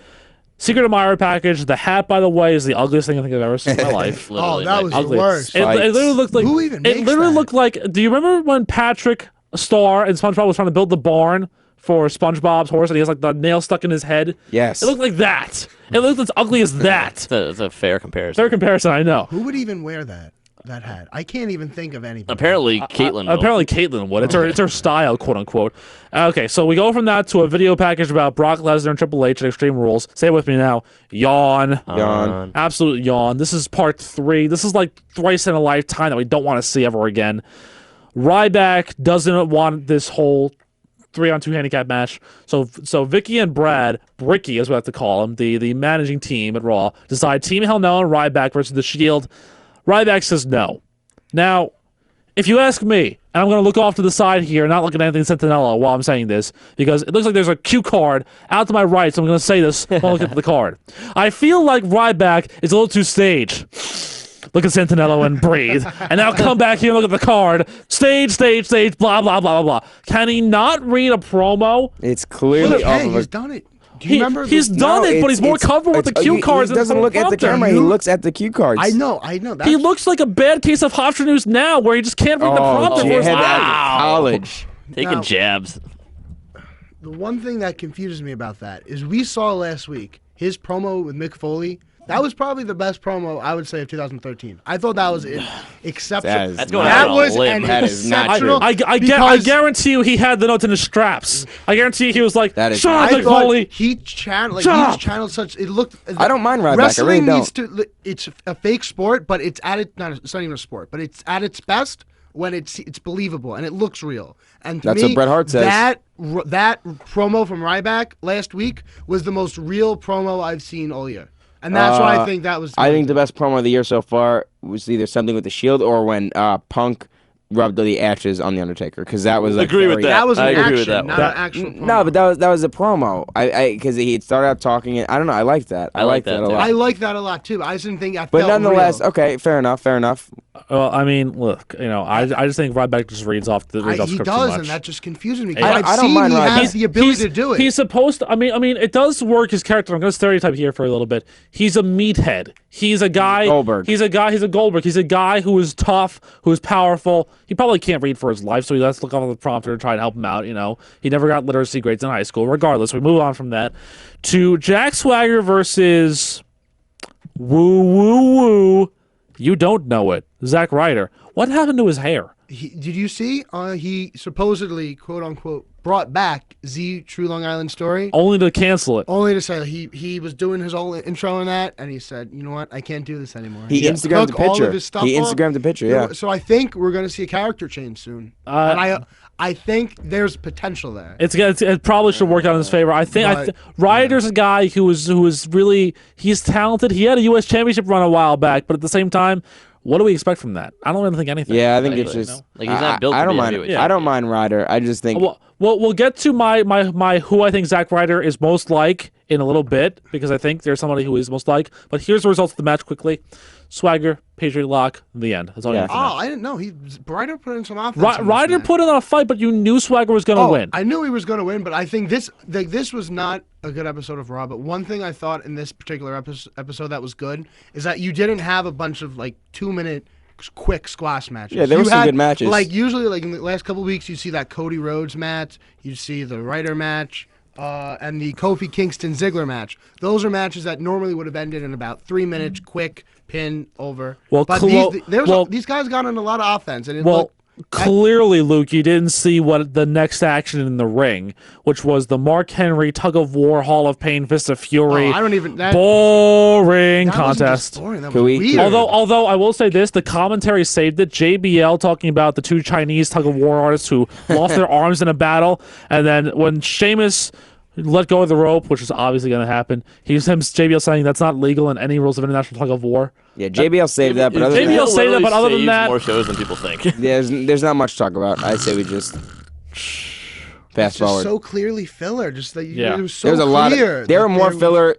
Secret Admirer package, the hat, by the way, is the ugliest thing I think I've ever seen in my life. That was the worst. It literally looked like... Who even makes It literally that? looked like... Do you remember when Patrick Star and SpongeBob was trying to build the barn for SpongeBob's horse, and he has like the nail stuck in his head? Yes. It looked like that. It looked as ugly as that. It's a fair comparison. Fair comparison, I know. Who would even wear that hat? I can't even think of anybody. Apparently, Caitlyn will. Apparently, Caitlyn would. It's her style, quote unquote. Okay, so we go from that to a video package about Brock Lesnar and Triple H at Extreme Rules. Say it with me now. Yawn. Yawn. Absolute yawn. This is part 3. This is like thrice in a lifetime that we don't want to see ever again. Ryback doesn't want this whole 3-on-2 handicap match. So Vicky and Brad, Bricky as we like to call him, the managing team at Raw, decide Team Hell No and Ryback versus The Shield. Ryback says no. Now, if you ask me, and I'm going to look off to the side here and not look at Anthony Santaniello while I'm saying this, because it looks like there's a cue card out to my right, so I'm going to say this while I look at the card. I feel like Ryback is a little too staged. Look at Santaniello and breathe. And now come back here and look at the card. Stage, blah, blah, blah, blah, blah. Can he not read a promo? It's clearly off of he's done it. Do you remember? He's done it, but he's more comfortable with the cue cards. He doesn't look at the camera. He looks at the cue cards. I know. He looks like a bad case of Hofstra News now, where he just can't read the prompter. College. Taking jabs. The one thing that confuses me about that is we saw last week his promo with Mick Foley. That was probably the best promo, I would say, of 2013. I thought that was exceptional. That's going out on a limb. That is not true. I guarantee you he had the notes in his straps. I guarantee you he was like, that is shut up, I Mick thought Foley. he channeled such. It looked. I don't mind Ryback. I really Wrestling don't. needs to. It's a fake sport, but it's at it. It's not even a sport, but it's at its best when it's believable and it looks real. And to That's me, what Bret Hart says. That promo from Ryback last week was the most real promo I've seen all year. And that's why I think that was. I think the best promo of the year so far was either something with the Shield or when Punk rubbed the ashes on the Undertaker, because that was like agree with that. That was an agree with action, that not an actual promo. No, but that was a promo. Because he started out talking. I don't know. I liked that. I liked that a lot. I like that a lot too. I just didn't think. But nonetheless, okay, fair enough. Well, I mean, look, I just think Ryback just reads off the He script does, too much. and that just confuses me. I I've don't seen mind he Ryback. has the ability to do it. He's supposed to. I mean, it does work his character. I'm going to stereotype here for a little bit. He's a meathead. He's a guy. Goldberg. He's a Goldberg. He's a guy who is tough, who is powerful. He probably can't read for his life, so he has to look off the prompter to try and help him out. He never got literacy grades in high school. Regardless, we move on from that to Jack Swagger versus Woo Woo Woo. You don't know it, Zack Ryder. What happened to his hair? Did you see? He supposedly, quote unquote, brought back Z True Long Island Story. Only to cancel it. Only to say he was doing his own intro in that, and he said, "You know what? I can't do this anymore." He Instagrammed the took all picture. of his stuff He off. Instagrammed the picture, yeah. So I think we're going to see a character change soon, and I think there's potential there. It probably should work out in his favor. I think Ryder's a guy who is really he's talented. He had a U.S. Championship run a while back, but at the same time, what do we expect from that? I don't even think anything. Yeah, I think it's just like he's not built. I don't to be mind. heavyweight I don't mind Ryder. I just think. Well, we'll get to my who I think Zack Ryder is most like in a little bit because I think there's somebody who is most like. But here's the results of the match quickly: Swagger, Patriot Lock, the end. That's all. Yeah. I didn't know. Ryder put in some offense. Ryder put in a fight, but you knew Swagger was going to win. I knew he was going to win, but I think this was not a good episode of Raw. But one thing I thought in this particular episode that was good is that you didn't have a bunch of 2-minute quick squash matches. Yeah, there were some good matches. Usually, in the last couple of weeks, you see that Cody Rhodes match, you see the Ryder match, and the Kofi Kingston Ziggler match. Those are matches that normally would have ended in about 3 minutes, quick pin over. Well, but these guys got in a lot of offense, and it looked. Clearly, Luke, you didn't see what the next action in the ring, which was the Mark Henry Tug of War Hall of Pain Fist of Fury. I don't even boring that wasn't contest. just boring, that Can was we- weird. Although I will say this, the commentary saved it. JBL talking about the two Chinese tug of war artists who lost their arms in a battle, and then when Sheamus let go of the rope, which is obviously going to happen, JBL saying that's not legal in any rules of international tug of war. Yeah, JBL saved that, but other than JBL that, saved that, but other than saves that, more shows than people think. there's not much to talk about. I say we just fast It's just forward. so clearly filler. Just that Yeah. it was so There was a lot clear. of there were that more was- filler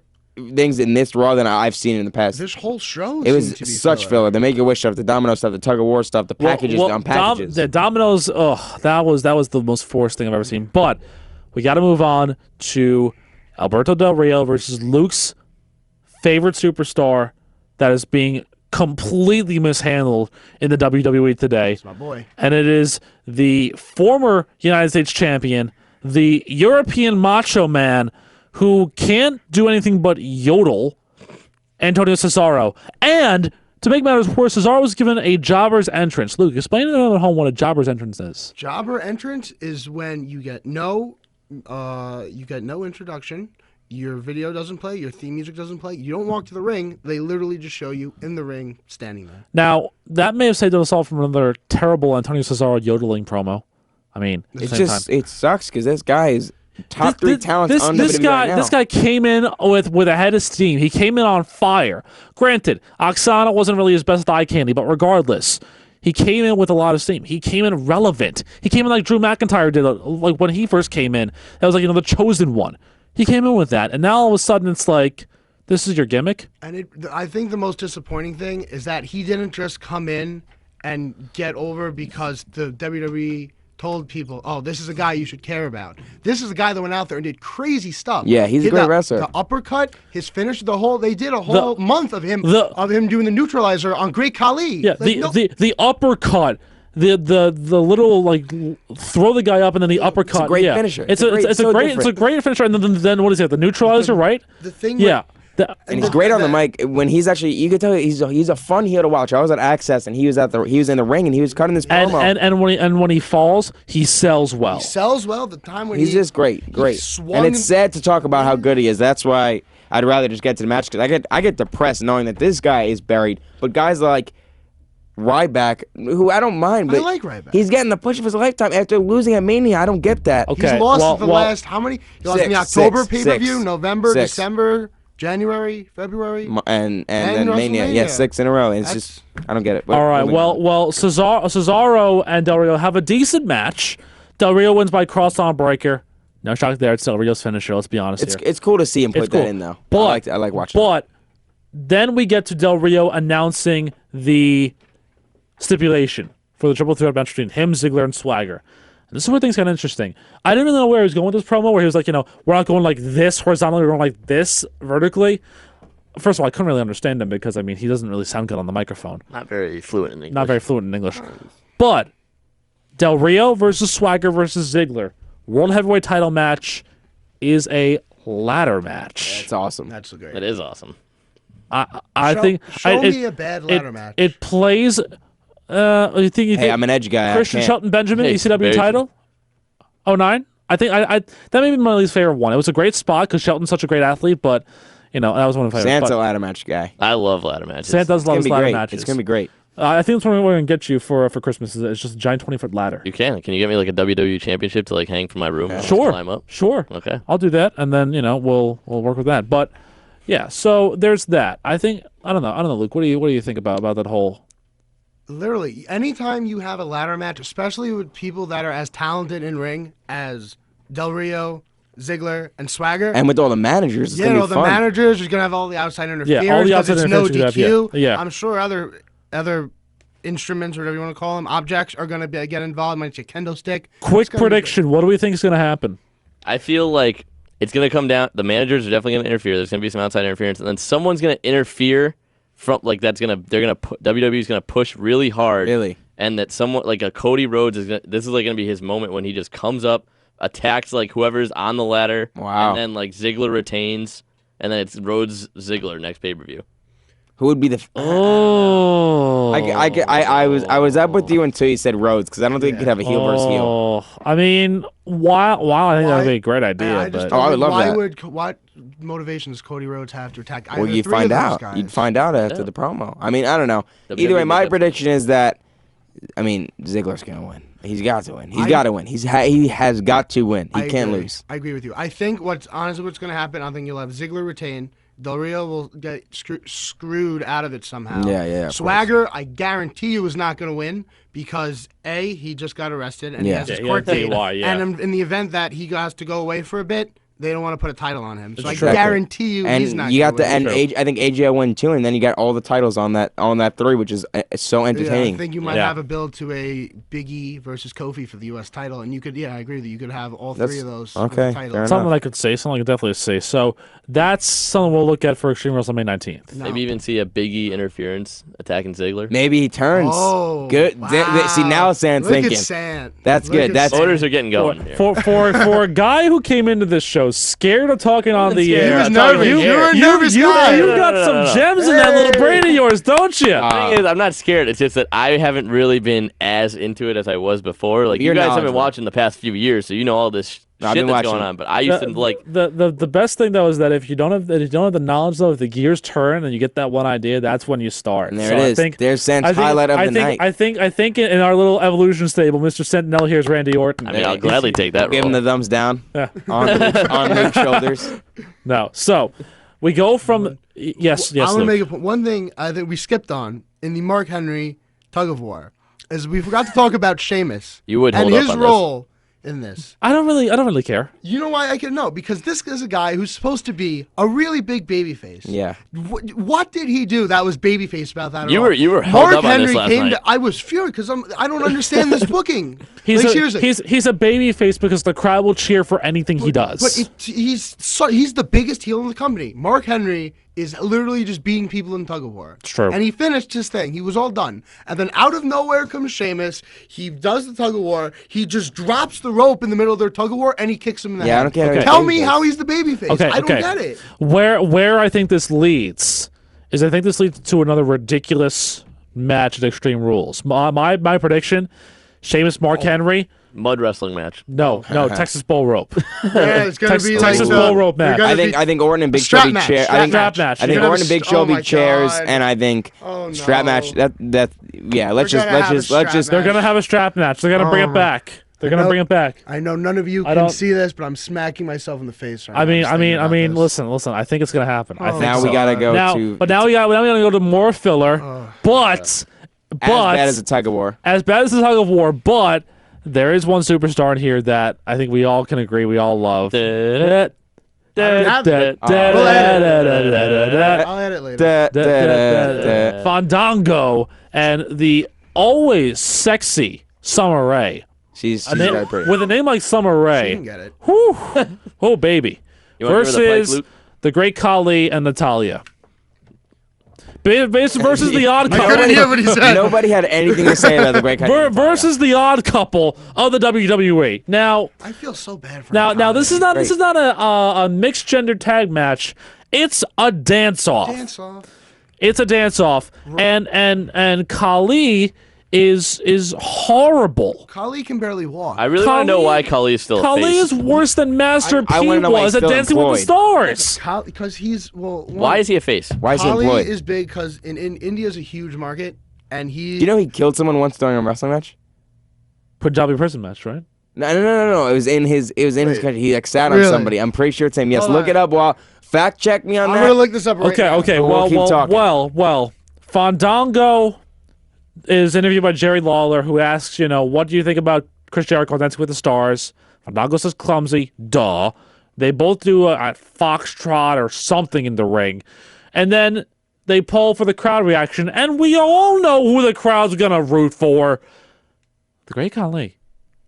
things in this Raw than I've seen in the past. This whole show. It was seemed to be such filler. The Make a Wish stuff, the Domino stuff, the Tug of War stuff, the packages on packages. The Domino's, that was the most forced thing I've ever seen. But we got to move on to Alberto Del Rio versus Luke's favorite superstar that is being completely mishandled in the WWE today. My boy. And it is the former United States champion, the European Macho Man, who can't do anything but yodel, Antonio Cesaro. And to make matters worse, Cesaro was given a jobber's entrance. Luke, explain to them at home what a jobber's entrance is. Jobber entrance is when you get no introduction. Your video doesn't play. Your theme music doesn't play. You don't walk to the ring. They literally just show you in the ring, standing there. Now, that may have saved us all from another terrible Antonio Cesaro yodeling promo. I mean, It sucks because this guy is top three talents on this WWE guy, right now. This guy came in with a head of steam. He came in on fire. Granted, Oksana wasn't really his best eye candy, but regardless, he came in with a lot of steam. He came in relevant. He came in like Drew McIntyre did, like when he first came in. That was like the chosen one. He came in with that, and now all of a sudden it's like, this is your gimmick? And I think the most disappointing thing is that he didn't just come in and get over because the WWE told people, oh, this is a guy you should care about. This is a guy that went out there and did crazy stuff. Yeah, he's a great wrestler. The uppercut, his finish, they did a whole month of him doing the neutralizer on Great Khali. Yeah, the uppercut. The little throw the guy up and then the uppercut. It's a great finisher. It's a great finisher, and then what is it? The neutralizer, right? The thing. And he's great on the mic. When he's actually, you can tell he's a fun heel to watch. I was at Access and he was in the ring and he was cutting this promo. And when he falls, he sells well. He sells well. The time when he's just great. And it's sad to talk about how good he is. That's why I'd rather just get to the match because I get depressed knowing that this guy is buried. But guys like Ryback, who I don't mind, but I like Ryback. He's getting the push of his lifetime after losing at Mania. I don't get that. Okay. He's lost the last how many? He lost in the October pay-per-view, November, December, January, February, and then Mania. Yeah, 6 in a row. It's just I don't get it. But all right. Well, Cesaro and Del Rio have a decent match. Del Rio wins by cross-arm breaker. No shock there. It's Del Rio's finisher. Let's be honest here. It's cool to see him put that in though. But I like watching. But then we get to Del Rio announcing the stipulation for the triple threat match between him, Ziggler, and Swagger. And this is where things got interesting. I didn't really know where he was going with this promo, where he was like, we're not going like this horizontally, we're going like this vertically. First of all, I couldn't really understand him because, he doesn't really sound good on the microphone. Not very fluent in English. Not very fluent in English. But Del Rio versus Swagger versus Ziggler, World Heavyweight title match is a ladder match. It's awesome. That's great. It is awesome. I think show me a bad ladder match. It plays. You think I'm an edge guy. Christian Shelton Benjamin, Hey, ECW very title. 09? I think that may be my least favorite one. It was a great spot because Shelton's such a great athlete, but that was one of my favorites. Sam's a ladder match guy. I love ladder matches. Sam does love his ladder great. matches. It's gonna be great. I think that's what we're gonna get you for Christmas. It's just a giant 20-foot ladder. You can. Can you get me like a WWE championship to like hang from my room? And Sure. Climb up. Sure. Okay. I'll do that, and then we'll work with that. But yeah, so there's that. I don't know, Luke. What do you think about that whole? Literally, anytime you have a ladder match, especially with people that are as talented in ring as Del Rio, Ziggler, and Swagger. And with all the managers, it's gonna be the fun. managers are gonna have all the outside interference. all the because outside it's no interference you DQ. have, yeah. I'm sure other instruments or whatever you want to call them, objects are gonna get involved. Might be a kendo stick. Quick It's gonna be prediction. What do we think is gonna happen? I feel like it's going to come down. The managers are definitely going to interfere. There's going to be some outside interference, and then someone's going to interfere from WWE's going to push really hard. Really? And that someone like a Cody Rhodes this is like going to be his moment when he just comes up, attacks like whoever's on the ladder. Wow. And then like Ziggler retains, and then it's Rhodes Ziggler next pay-per-view. Who would be the? I was up with you until you said Rhodes because I don't think you could have a heel versus heel. While I think that would be a great idea, I just but don't I would think- love why that. what motivation does Cody Rhodes have to attack? Well, either you'd three find of those out. guys? You'd find out after the promo. I don't know. Either way, WWE my gets- prediction is that. Ziggler's gonna win. He's got to win. He's got to win. He has got to win. He can't agree. lose. I agree with you. I think what's going to happen, I think you'll have Ziggler retain. Del Rio will get screwed out of it somehow. Yeah, of Swagger, I guarantee you, is not going to win because he just got arrested and he Yeah. has his Yeah, court yeah, date. DUI, yeah. And in the event that he has to go away for a bit, they don't want to put a title on him. So I true. guarantee you, he's not. And you got gonna the win. and I think AJ won too, and then you got all the titles on that three, which is so Yeah, entertaining. I think you might Yeah. have a build to a Big E versus Kofi for the U.S. title, and you could. Yeah, I agree with you. You could have all three of those. for the okay, title. fair enough. something I could say, something I could definitely say. So that's something we'll look at for Extreme Wrestling May 19th. No. Maybe even see a Big E interference attacking Ziggler. Maybe he turns. Oh, Good. wow. See now, Sam's Look thinking. At Sant. That's Look good. at That's- Sant. Voters are getting going here. For a guy who came into this show scared of talking on the scared. air, He was That's all nervous. you You were a you, nervous you, guy. you got No, some no, no. gems in that little brain of yours, don't you? The thing is, I'm not scared. It's just that I haven't really been as into it as I was before. Like You're you guys have been knowledgeable. watching the past few years, so you know all this No, I've shit been that's watching. going on. But I used to like. The best thing though is that if you don't have the knowledge though, if the gears turn and you get that one idea, that's when you start. And there So it I is. think- There's Sam's I think- highlight of I the think, night. I think in our little evolution stable, Mr. Sentinel here is Randy Orton. I mean, I'll gladly take that Give role. him the thumbs down Yeah. on Luke's shoulders. No, so we go from yes, I want to Luke. make a point. One thing I think we skipped on in the Mark Henry tug of war is we forgot to talk about Sheamus. You would and hold up his on this. role in this. I don't really care. You know why I can know? Because this is a guy who's supposed to be a really big babyface. Yeah. What did he do that was babyface about that? at You all? were held Mark up on Henry this last came night. to. I was furious because I don't understand this booking. He's Seriously. a baby face because the crowd will cheer for anything he does. But he's the biggest heel in the company. Mark Henry is literally just beating people in tug of war. It's true. And he finished his thing. He was all done. And then out of nowhere comes Sheamus. He does the tug of war. He just drops the rope in the middle of their tug of war and he kicks him in the Yeah, head. I don't get Okay. it. Tell me how he's the babyface. Okay, I don't okay. get it. Where I think this leads is I think this leads to another ridiculous match at Extreme Rules. My prediction: Sheamus, Mark Henry. Mud wrestling match. No, Texas Bull Rope. Yeah, it's gonna be Texas like Bull Rope match. I think Orton and Big Strap Show be match, chairs. strap match. I You're think gonna Orton and Big have- Show oh be my chairs, God. and I think Oh, no. strap match. That yeah. Let's We're just gonna have a strap They're match. gonna have a strap match. They're gonna bring it back. They're gonna know- bring it back. I know none of you I can don't- see this, but I'm smacking myself in the face right I now. mean, just thinking about this. listen. I think it's gonna happen. I think now so. we gotta go now, to but now we gotta go to more filler. But as bad as a tug of war. as bad as the tug of war, but there is one superstar in here that I think we all can agree we all love. I'll edit later. Fandango and the always sexy Summer Rae. She's A name- very pretty. with a name like Summer You Rae. can get it. Whew. Oh, baby. You wanna give her the pipe, Versus Luke? the great Khali and Natalia. Versus the odd I couple. couldn't hear what he said. Nobody had anything to say about the great Versus the odd couple of the WWE. Now, I feel so bad for now this is Natalia. not a mixed gender tag match. It's a dance off. Dance off. It's a dance off, and Khali is horrible. Khali can barely walk. I really want to know why Khali is still a Khali face. is worse than Master I P wanna know why was he's at still Dancing with the Stars. Because he's Why is he a face? Why is he Khali employed? is big because in India's a huge market, and he. Do you know he killed someone once during a wrestling match? Punjabi prison match, right? No. It was in his country. He like sat on Really? somebody. I'm pretty sure it's him. Yes, Hold look on. it up. Well, fact check me on I'm that. gonna look this up right now. Okay. We'll keep talking. Well. Fandango is interviewed by Jerry Lawler, who asks, what do you think about Chris Jericho Dancing with the Stars? Fandango says clumsy. Duh. They both do a foxtrot or something in the ring, and then they poll for the crowd reaction, and we all know who the crowd's gonna root for. The Great Khali.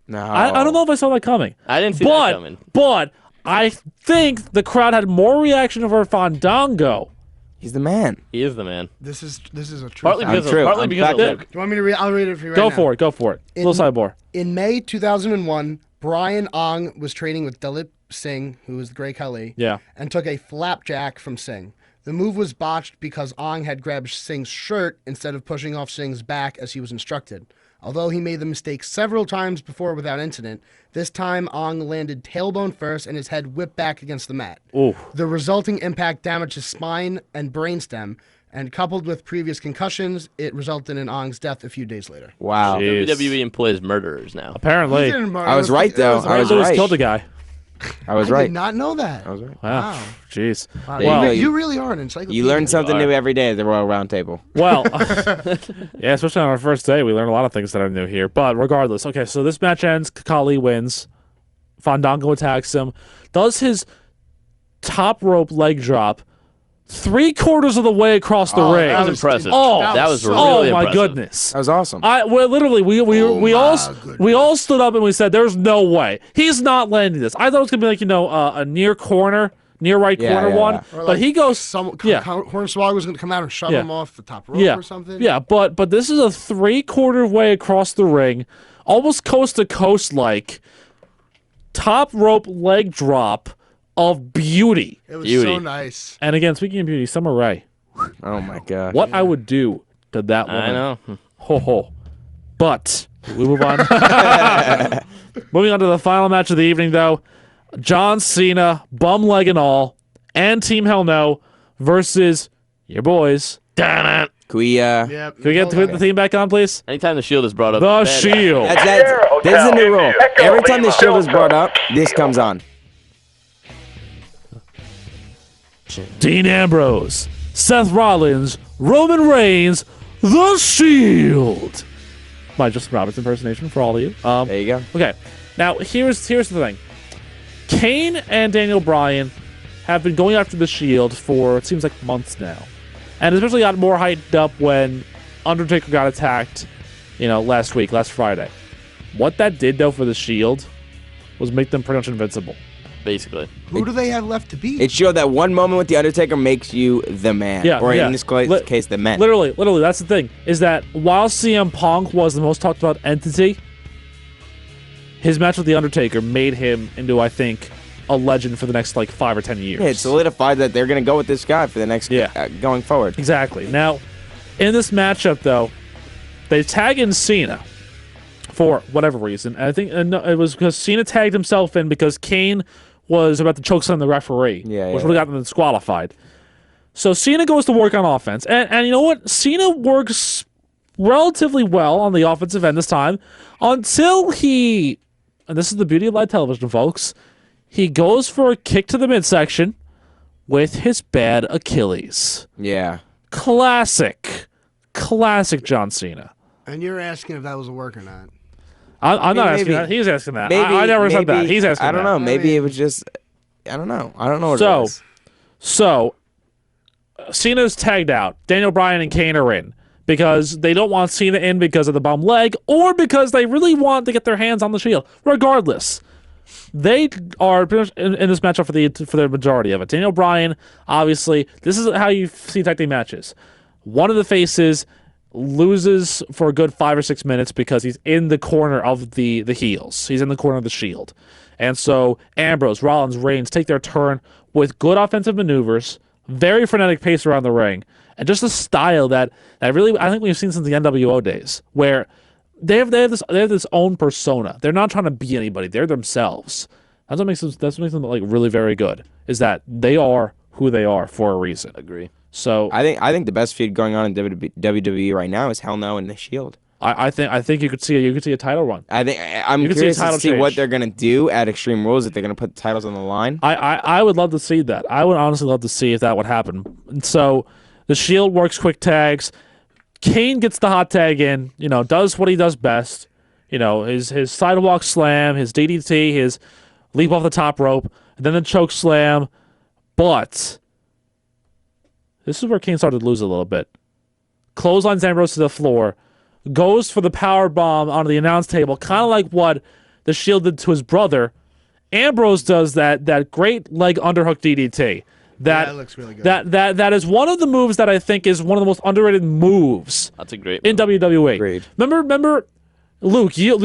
No, I don't know if I saw that coming. I didn't see that coming. But I think the crowd had more reaction for Fandango. He's the man. He is the man. This is a true. Partly fact. because of, true. partly I'm because of fact Luke. Do you want me to read? I'll read it for you right now. Go for it. Little sidebar. In May 2001, Brian Ong was training with Dalip Singh, who was the Great Khali, Yeah. and took a flapjack from Singh. The move was botched because Ong had grabbed Singh's shirt instead of pushing off Singh's back as he was instructed. Although he made the mistake several times before without incident, this time Ong landed tailbone first and his head whipped back against the mat. Ooh. The resulting impact damaged his spine and brainstem, and coupled with previous concussions, it resulted in Ong's death a few days later. Wow. Jeez. WWE employs murderers now. Apparently. I was right, though. I was Lewis right. killed a guy. I was I right. did not know that. I was right. Wow. Wow. Jeez. Wow, There you go. you really are an encyclopedia. You learn something new every day at the Royal Roundtable. Well, yeah, especially on our first day, we learned a lot of things that I knew here. But regardless, okay, so this match ends. Khali wins. Fandango attacks him. Does his top rope leg drop 3/4 of the way across the ring. That was impressive. Oh, that was so- really oh my impressive. goodness. That was awesome. Well, literally, we my all stood up and we said, "There's no way he's not landing this." I thought it was gonna be like a near corner, near right Yeah, corner yeah, one, yeah. Or but he goes yeah. Hornswoggle was going to come out and shove Yeah. him off the top rope yeah, or something. yeah. But this is a 3/4 way across the ring, almost coast to coast like top rope leg drop of beauty. It was Beauty. so nice. And again, speaking of beauty, Summer Rae, Oh my god. what I would do to that woman. I know. Ho ho. But we move on. Moving on to the final match of the evening, though. John Cena, bum leg and all, and Team Hell No versus your boys. Can we, Yeah. Can we get the theme back on, please? Anytime the Shield is brought up, The bad. Shield. this is a new rule. Every time the Shield is brought up, this comes on. Dean Ambrose, Seth Rollins, Roman Reigns, The Shield. My Justin Roberts impersonation for all of you. There you go. Okay, now here's the thing. Kane and Daniel Bryan have been going after the Shield for, it seems like, months now. And especially got more hyped up when Undertaker got attacked, last Friday. What that did, though, for the Shield was make them pretty much invincible. Basically. Who do they have left to beat? It showed that one moment with the Undertaker makes you the man. Yeah, Or yeah. in this case, the men. Literally, that's the thing, is that while CM Punk was the most talked about entity, his match with The Undertaker made him into, I think, a legend for the next, 5 or 10 years. Yeah, it solidified that they're going to go with this guy for the next going forward. Exactly. Now, in this matchup, though, they tag in Cena for whatever reason. And I think it was because Cena tagged himself in because Kane was about to chokeslam the referee, which would have gotten them disqualified. So Cena goes to work on offense. And you know what? Cena works relatively well on the offensive end this time until he, and this is the beauty of live television, folks, he goes for a kick to the midsection with his bad Achilles. Yeah. Classic John Cena. And you're asking if that was a work or not. I'm not maybe. asking that. He's asking that. Maybe, I never said that. maybe- He's asking I don't that. know. Maybe it was just. I don't know. I don't know what it So, was. so Cena's tagged out. Daniel Bryan and Kane are in. because they don't want Cena in because of the bum leg or because they really want to get their hands on the Shield. Regardless, they are pretty much in this matchup for the majority of it. Daniel Bryan, obviously, this is how you see tag team matches. One of the faces loses for a good 5 or 6 minutes because he's in the corner of the heels. He's in the corner of the Shield. And so Ambrose, Rollins, Reigns take their turn with good offensive maneuvers, very frenetic pace around the ring, and just a style that really I think we've seen since the NWO days, where they have this own persona. They're not trying to be anybody. They're themselves. That's what makes them like really very good. Is that they are who they are for a reason. Agree. So I think the best feud going on in WWE right now is Hell No and the Shield. I think you could see a title run. I'm curious to see what they're gonna do at Extreme Rules, if they're gonna put the titles on the line. I would love to see that. I would honestly love to see if that would happen. And so the Shield works quick tags. Kane gets the hot tag in. Does what he does best. His sidewalk slam, his DDT, his leap off the top rope, and then the choke slam. But this is where Kane started to lose a little bit. Clotheslines Ambrose to the floor. Goes for the power bomb onto the announce table, kind of like what the Shield did to his brother. Ambrose does that great leg underhook DDT. That looks really good. That is one of the moves that I think is one of the most underrated moves. That's a great in move. WWE. Agreed. Remember, Luke, your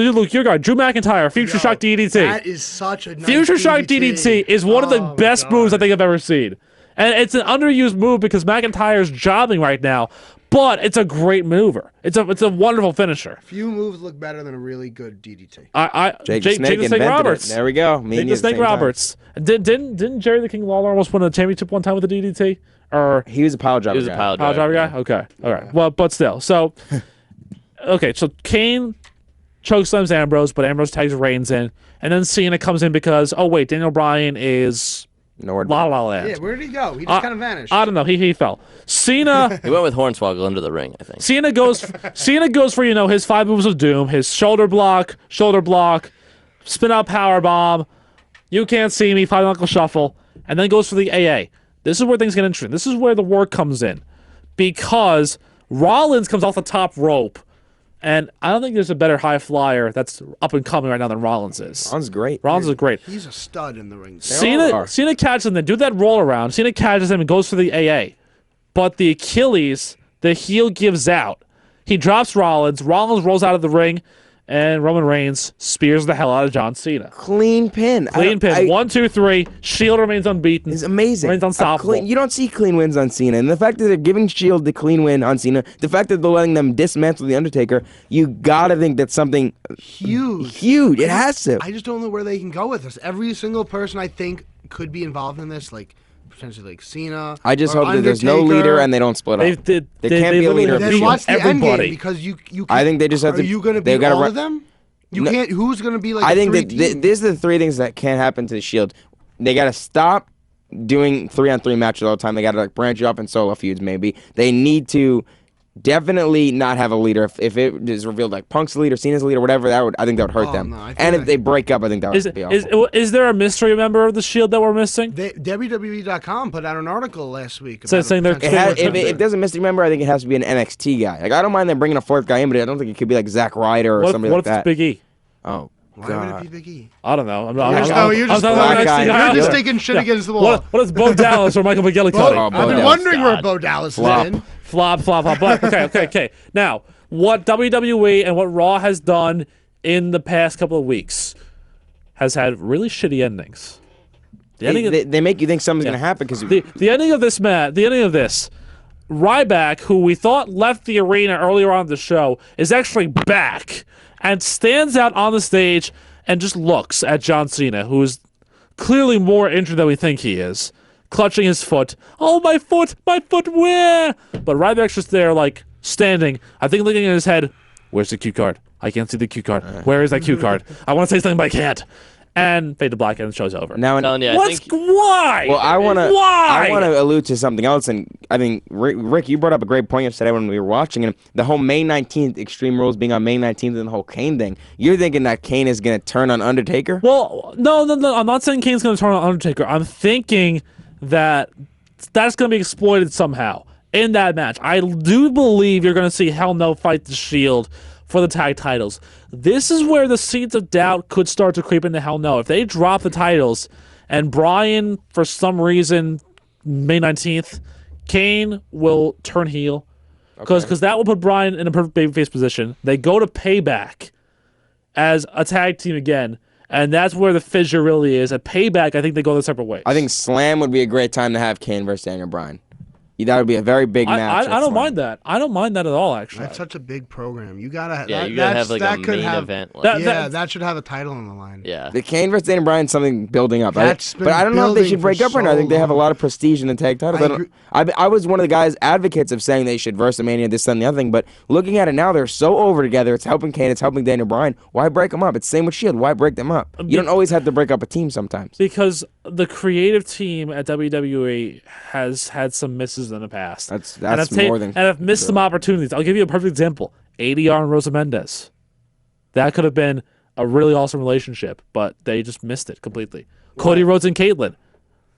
guy, Drew McIntyre, Future Shock DDT. That is such a nice Future Shock DDT is one of the best moves I think I've ever seen. And it's an underused move because McIntyre's jobbing right now, but it's a great maneuver. It's a wonderful finisher. Few moves look better than a really good DDT. Jake the Snake Roberts. It. There we go. Jake the Snake Roberts. Didn't Jerry the King Lawler almost win a championship one time with a DDT? Or he was a pile driver. He was a pile driver guy. Okay, all right. Well, but still, so so Kane chokeslams Ambrose, but Ambrose tags Reigns in, and then Cena comes in because Daniel Bryan is La La Land. Yeah, where did he go? He just kind of vanished. I don't know. He fell. Cena. He went with Hornswoggle into the ring, I think. Cena goes for his 5 moves of doom, his shoulder block, spin out power bomb, you can't see me, 5 knuckle shuffle, and then goes for the AA. This is where things get interesting. This is where the work comes in, because Rollins comes off the top rope. And I don't think there's a better high flyer that's up and coming right now than Rollins is. Rollins is great. Rollins is great. He's a stud in the ring. Cena catches him, then do that roll around. Cena catches him and goes for the AA. But the Achilles, the heel gives out. He drops Rollins. Rollins rolls out of the ring, and Roman Reigns spears the hell out of John Cena. Clean pin. 1, 2, 3. Shield remains unbeaten. It's amazing. Remains unstoppable. You don't see clean wins on Cena. And the fact that they're giving Shield the clean win on Cena, the fact that they're letting them dismantle The Undertaker, you gotta think that's something huge. It has to. I just don't know where they can go with this. Every single person I think could be involved in this, like potentially like Cena. I just or hope that there's no Undertaker. leader and they don't split up. There can't be a leader. Then what's the end everybody. game? Because you I think they just have to. Are you going to be all of them? You can't. Who's going to be like? I think that team? these are the 3 things that can't happen to the Shield. They got to stop doing 3-on-3 matches all the time. They got to branch off in solo feuds. Maybe they need to definitely not have a leader. If it is revealed like Punk's the leader, Cena's the leader, whatever, I think that would hurt them. No, and if they break up, I think that would be awful. Is there a mystery member of the Shield that we're missing? WWE.com put out an article last week. Saying they're if there's a mystery member, I think it has to be an NXT guy. Like I don't mind them bringing a 4th guy in, but I don't think it could be like Zack Ryder or somebody like that. What if it's Big E? Oh. Why God. would it be Big E? I don't know. You're just taking shit against the wall. What is Bo Dallas or Michael McGillicuddy? I've been wondering where Bo Dallas is in. Flop. But okay. Now, what WWE and what Raw has done in the past couple of weeks has had really shitty endings. They make you think something's going to happen because the ending of this Ryback, who we thought left the arena earlier on in the show, is actually back and stands out on the stage and just looks at John Cena, who is clearly more injured than we think he is, clutching his foot. Oh, my foot, where? But Ryback's just there, like, standing, I think looking at his head, where's the cue card? I can't see the cue card. Where is that cue card? I want to say something, but I can't. And fade to black and the show's over. Now, Why? Well, I want Why? to allude to something else, and I think Rick, you brought up a great point yesterday when we were watching, and the whole May 19th Extreme Rules being on May 19th and the whole Kane thing. You're thinking that Kane is going to turn on Undertaker? Well, no. I'm not saying Kane's going to turn on Undertaker. I'm thinking that that's going to be exploited somehow. in that match. I do believe you're going to see Hell No fight the Shield for the tag titles. This is where the seeds of doubt could start to creep into Hell No. If they drop the titles and Bryan, for some reason, May 19th, Kane will turn heel because that will put Bryan in a perfect babyface position. They go to Payback as a tag team again, and that's where the fissure really is. At Payback, I think they go the separate ways. I think Slam would be a great time to have Kane versus Daniel Bryan. That would be a very big match. I don't mind that. I don't mind that at all, actually. That's such a big program. You gotta you gotta have like a main event. That should have a title on the line. Yeah, the Kane versus Daniel Bryan is something building up. But I don't know if they should break up or not. I think they have a lot of prestige in the tag titles. I was one of the guys advocates of saying they should WrestleMania this and the other thing. But looking at it now, they're so over together. It's helping Kane. It's helping Daniel Bryan. Why break them up? It's the same with Shield. Why break them up? You don't always have to break up a team sometimes. Because the creative team at WWE has had some misses in the past. That's more than and I've missed some opportunities. I'll give you a perfect example. ADR and Rosa Mendez. That could have been a really awesome relationship, but they just missed it completely. Why? Cody Rhodes and Caitlyn.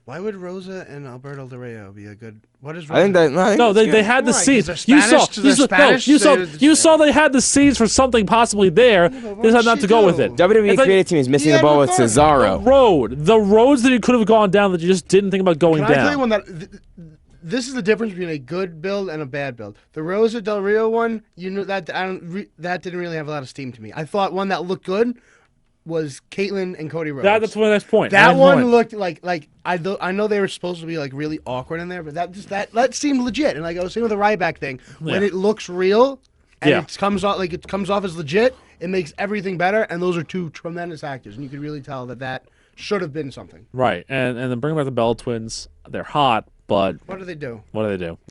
Why would Rosa and Alberto Del Rio be a good? What is? Rosa? I think that they had the seeds. You saw they had the seeds for something possibly there. They decided not to go with it. WWE creative team is missing the ball with Cesaro. The roads that you could have gone down that you just didn't think about going down. Can I tell you one that? This is the difference between a good build and a bad build. The Rosa Del Rio one, that didn't really have a lot of steam to me. I thought one that looked good was Caitlyn and Cody Rhodes. That's one nice point. That one looked like I know they were supposed to be like really awkward in there, but that seemed legit. And like I was saying with the Ryback thing, when it looks real and it comes off as legit, it makes everything better. And those are two tremendous actors, and you could really tell that should have been something. Right, and then bring back the Bella Twins. They're hot. But what do they do?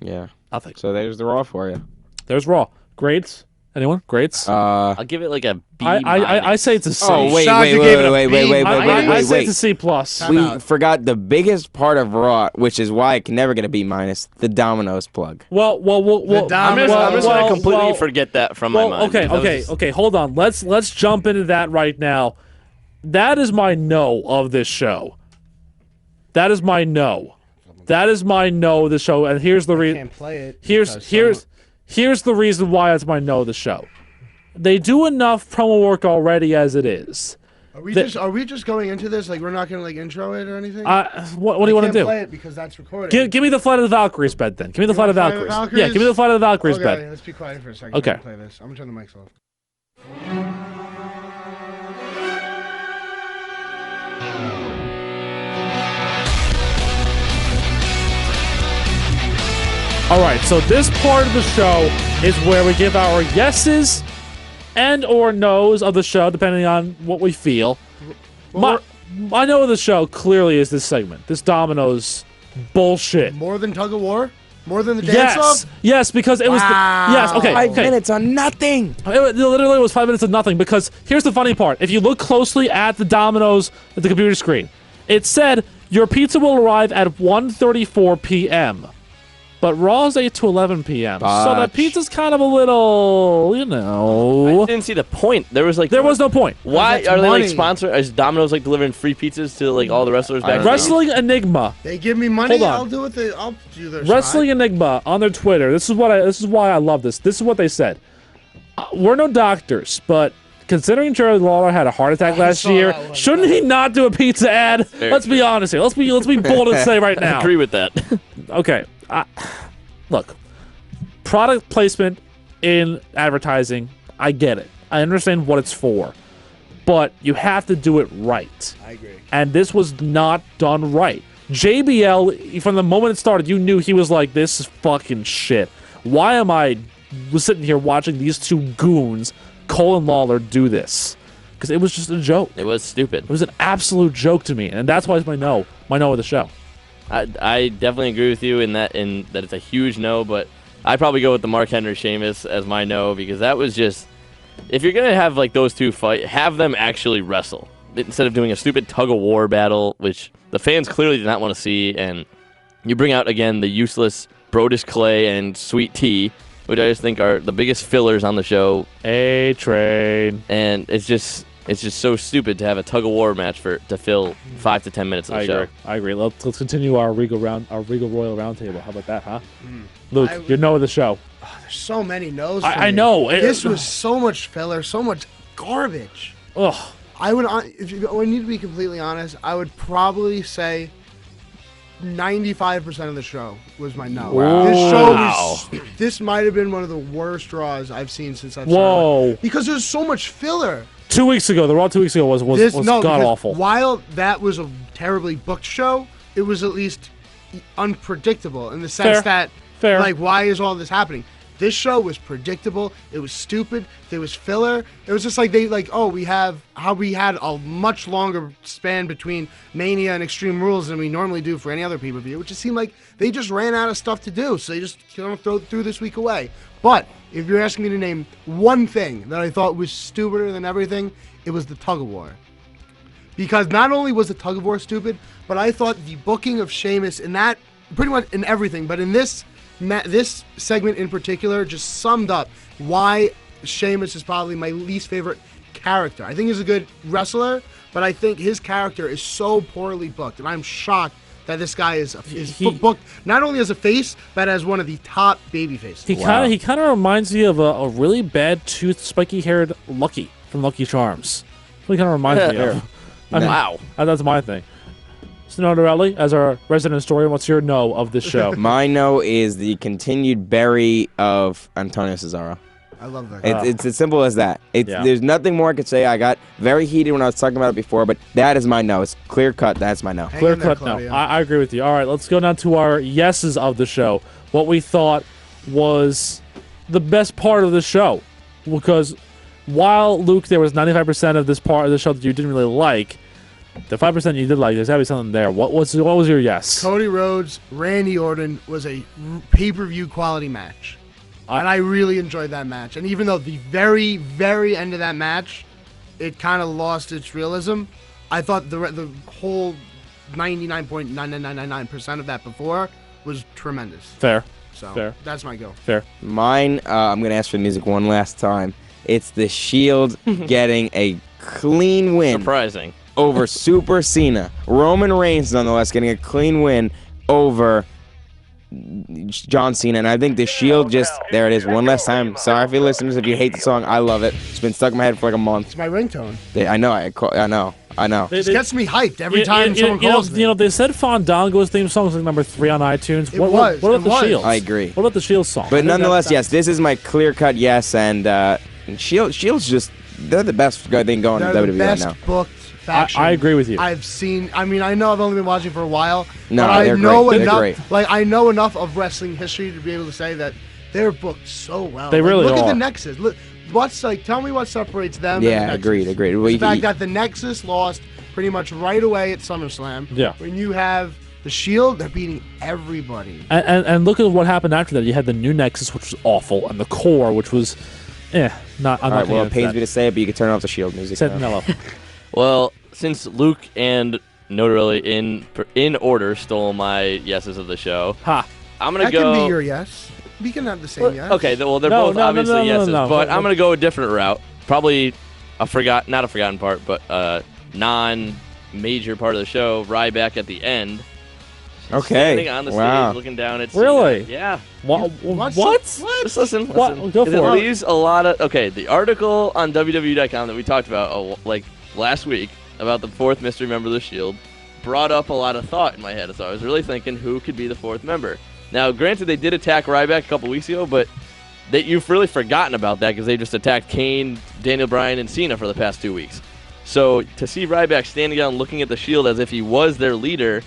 Yeah. Nothing. So there's the Raw for you. There's Raw. Grades? Anyone? Grades? I'll give it like a B. I say it's a C. Oh, wait. I say it's a C+. We forgot the biggest part of Raw, which is why it can never get a B-, the Domino's plug. Well, I'm just going to completely forget that from my mind. Okay, hold on. Let's jump into that right now. That is my no of this show. That is my no. Of the show, and here's the reason. Here's the reason why it's my no of the show. They do enough promo work already as it is. Are we just going into this like we're not going to like intro it or anything? What do you want to do? Play it because that's recorded. Give me the Flight of the Valkyries bed then. Give me the Flight of the Valkyries. Yeah, give me the Flight of the Valkyries bed. Okay, let's be quiet for a second. Okay. Play this. I'm gonna turn the mics off. All right, so this part of the show is where we give our yeses and or no's of the show, depending on what we feel. My no of the show clearly is this segment, this Domino's bullshit. More than tug of war? More than the dance-off? Yes, because it was... okay. 5 minutes on nothing. It literally was 5 minutes of nothing, because here's the funny part. If you look closely at the Domino's, at the computer screen, it said, your pizza will arrive at 1:34 p.m., but Raw's 8 to 11 p.m. So that pizza's kind of a little, I didn't see the point. There was no point. Why are they like sponsored? Is Domino's like delivering free pizzas to like all the wrestlers back? Wrestling Enigma. They give me money. Hold on. I'll do their Wrestling Enigma on their Twitter. This is why I love this. This is what they said. We're no doctors, but considering Jerry Lawler had a heart attack last year, shouldn't he not do a pizza ad? Let's be honest here. Let's be bold and say right now. I agree with that. Okay. Look, product placement in advertising, I get it. I understand what it's for. But you have to do it right. I agree. And this was not done right. JBL, from the moment it started, you knew he was like, this is fucking shit. Why am I sitting here watching these two goons, Cole and Lawler, do this? Because it was just a joke. It was stupid. It was an absolute joke to me. And that's why it's my no of the show. I definitely agree with you in that it's a huge no, but I'd probably go with the Mark Henry Sheamus as my no, because that was just, if you're going to have like those two fight, have them actually wrestle instead of doing a stupid tug-of-war battle, which the fans clearly did not want to see, and you bring out again the useless Brodus Clay and Sweet Tea, which I just think are the biggest fillers on the show. A-Train. And it's just, it's just so stupid to have a tug of war match to fill 5 to 10 minutes of the show. I agree. Let's continue our Regal Royal Roundtable. How about that, huh? Luke, you know the show. There's so many no's. I know. This was so much filler, so much garbage. Ugh. I need to be completely honest, I would probably say 95% of the show was my no. Wow. This might have been one of the worst draws I've seen since I've Whoa. started. Because there's so much filler. 2 weeks ago, the Raw 2 weeks ago was god awful. While that was a terribly booked show, it was at least unpredictable in the sense that, like, why is all this happening? This show was predictable. It was stupid. There was filler. It was just like we had a much longer span between Mania and Extreme Rules than we normally do for any other pay-per-view. It just seemed like they just ran out of stuff to do, so they just threw this week away. But if you're asking me to name one thing that I thought was stupider than everything, it was the tug of war. Because not only was the tug of war stupid, but I thought the booking of Sheamus in that, pretty much in everything, but in this segment in particular just summed up why Sheamus is probably my least favorite character. I think he's a good wrestler, but I think his character is so poorly booked, and I'm shocked that this guy is booked not only as a face, but as one of the top baby faces. He kind of reminds me of a really bad toothed, spiky-haired Lucky from Lucky Charms. That's what he kind of reminds me of. Wow. That's my thing. So, Notarile, as our resident historian, what's your no of this show? My no is the continued bury of Antonio Cesaro. I love that guy. It's as simple as that. There's nothing more I could say. I got very heated when I was talking about it before, but that is my no. It's clear cut. That's my no. Clear cut no. I agree with you. All right, let's go down to our yeses of the show. What we thought was the best part of the show. Because while, Luke, there was 95% of this part of the show that you didn't really like, the 5% you did like, there's got to be something there. What was your yes? Cody Rhodes, Randy Orton was a pay-per-view quality match. And I really enjoyed that match. And even though the very, very end of that match, it kind of lost its realism, I thought the whole 99.99999% of that before was tremendous. Fair. So that's my go. Fair. Mine, I'm going to ask for the music one last time. It's the Shield getting a clean win. Surprising. Over Super Cena. Roman Reigns, nonetheless, getting a clean win over John Cena. And I think the Shield there it is, one last time. Sorry for you listeners if you hate the song. I love it. It's been stuck in my head for like a month. It's my ringtone. I know. It gets me hyped every time someone calls me. You know, they said Fandango's theme song was like number 3 on iTunes. What about the Shield? I agree. What about the Shield song? But nonetheless, yes, this is my clear-cut yes. And Shield's just, they're the best thing going in WWE right now. They're the best booked faction I agree with you. I've seen. I mean, I know I've only been watching for a while. No, but I know great. enough. Like, I know enough of wrestling history to be able to say that they're booked so well. They really look are. Look at the Nexus. Look, tell me what separates them. Yeah, and the Nexus. agreed. The fact that the Nexus lost pretty much right away at SummerSlam. Yeah. When you have the Shield, they're beating everybody. And look at what happened after that. You had the new Nexus, which was awful, and the Core, which was, not. All right, well, it pains me to say it, but you can turn off the Shield music. Santaniello. Well, since Luke and Notarile in order stole my yeses of the show, I'm gonna go. That can be your yes. We can have the same yes. Okay, well they're both obviously yeses, but I'm gonna go a different route. Probably not a forgotten part, but non-major part of the show. Ryback at the end. Standing on the stage, looking down at Cena. Really? Yeah. What? Just listen. What? Go for it. It leaves a lot of the article on WWE.com that we talked about like last week about the 4th mystery member of the Shield brought up a lot of thought in my head. So I was really thinking who could be the 4th member. Now, granted, they did attack Ryback a couple weeks ago, but you've really forgotten about that because they just attacked Kane, Daniel Bryan, and Cena for the past 2 weeks. So to see Ryback standing down looking at the Shield as if he was their leader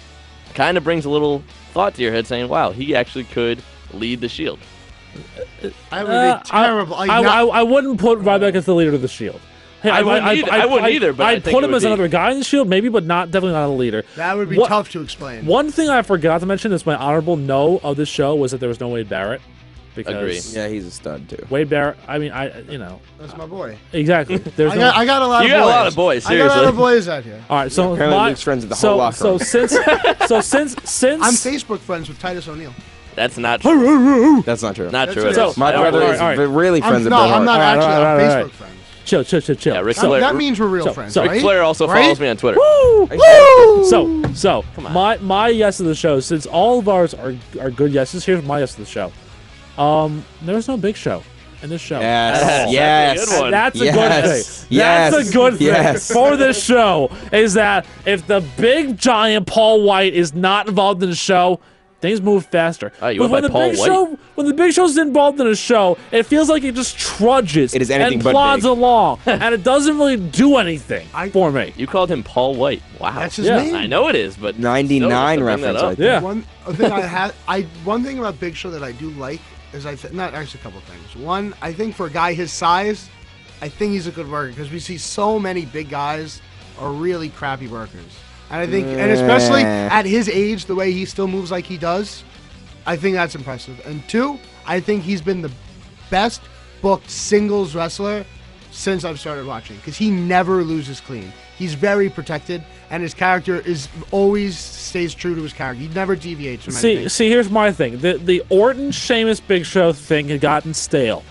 kind of brings a little thought to your head saying, wow, he actually could lead the Shield. I would be terrible. I wouldn't put Ryback as the leader of the Shield. Hey, I wouldn't either. But I'd put him as another guy in the Shield, maybe, but definitely not a leader. That would be tough to explain. One thing I forgot to mention is my honorable no of this show was that there was no Wade Barrett. Because yeah, he's a stud too. Wade Barrett. I mean, that's my boy. Exactly. I got a lot of boys. You got a lot of boys. Seriously. I got a lot of boys out here. All right. So apparently Luke's friends with the whole locker room. since I'm Facebook friends with Titus O'Neil. That's not true. That's not true. Not true. My brother is really friends with Bret Hart. I'm not actually. I'm Facebook friends. Chill. Yeah, Ric That, Flair. that means we're real friends, so right? Ric Flair also Right? follows me on Twitter. So my yes to the show, since all of ours are good yeses, here's my yes to the show. There was no Big Show in this show. Yes. Oh, Yes. that's a good one. That's a Yes. good thing. Yes. That's a good thing Yes. for this show, is that if the big giant Paul White is not involved in the show, things move faster. You But went by Paul White. when the Big Show's involved in a show, it feels like it just trudges It is anything and but plods big. along, and it doesn't really do anything for me. You called him Paul White. Wow. That's his Yeah. name. I know it is, but 99 still, just to bring reference, that I up. think. Yeah. One thing about Big Show that I do like is not actually a couple of things. One, I think for a guy his size, I think he's a good worker because we see so many big guys are really crappy workers, and I think, and especially at his age, the way he still moves like he does, I think that's impressive. And two, I think he's been the best booked singles wrestler since I've started watching because he never loses clean. He's very protected, and his character is always stays true to his character. He never deviates from anything. See, here's my thing. The Orton, Sheamus, Big Show thing had gotten stale.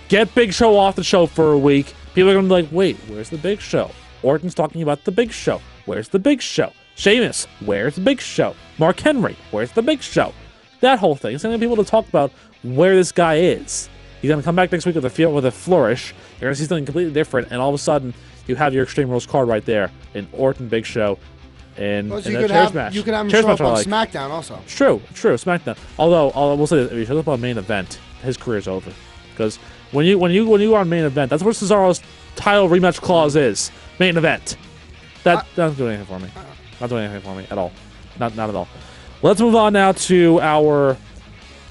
Get Big Show off the show for a week. People are going to be like, wait, where's the Big Show? Orton's talking about the Big Show. Where's the Big Show? Sheamus, where's the Big Show? Mark Henry, where's the Big Show? That whole thing. It's going to get people to talk about where this guy is. He's going to come back next week with a flourish. You're going to see something completely different, and all of a sudden, you have your Extreme Rules card right there in Orton, Big Show, and Plus, a you could chairs have match. you could have him Chairs show up match I on like. SmackDown also. True, SmackDown. Although I will say this, if he shows up on main event, his career's over. Because when you are on main event, that's what Cesaro's title rematch clause is. Main event. That doesn't do anything for me. Not doing anything for me at all. Not at all. Let's move on now to our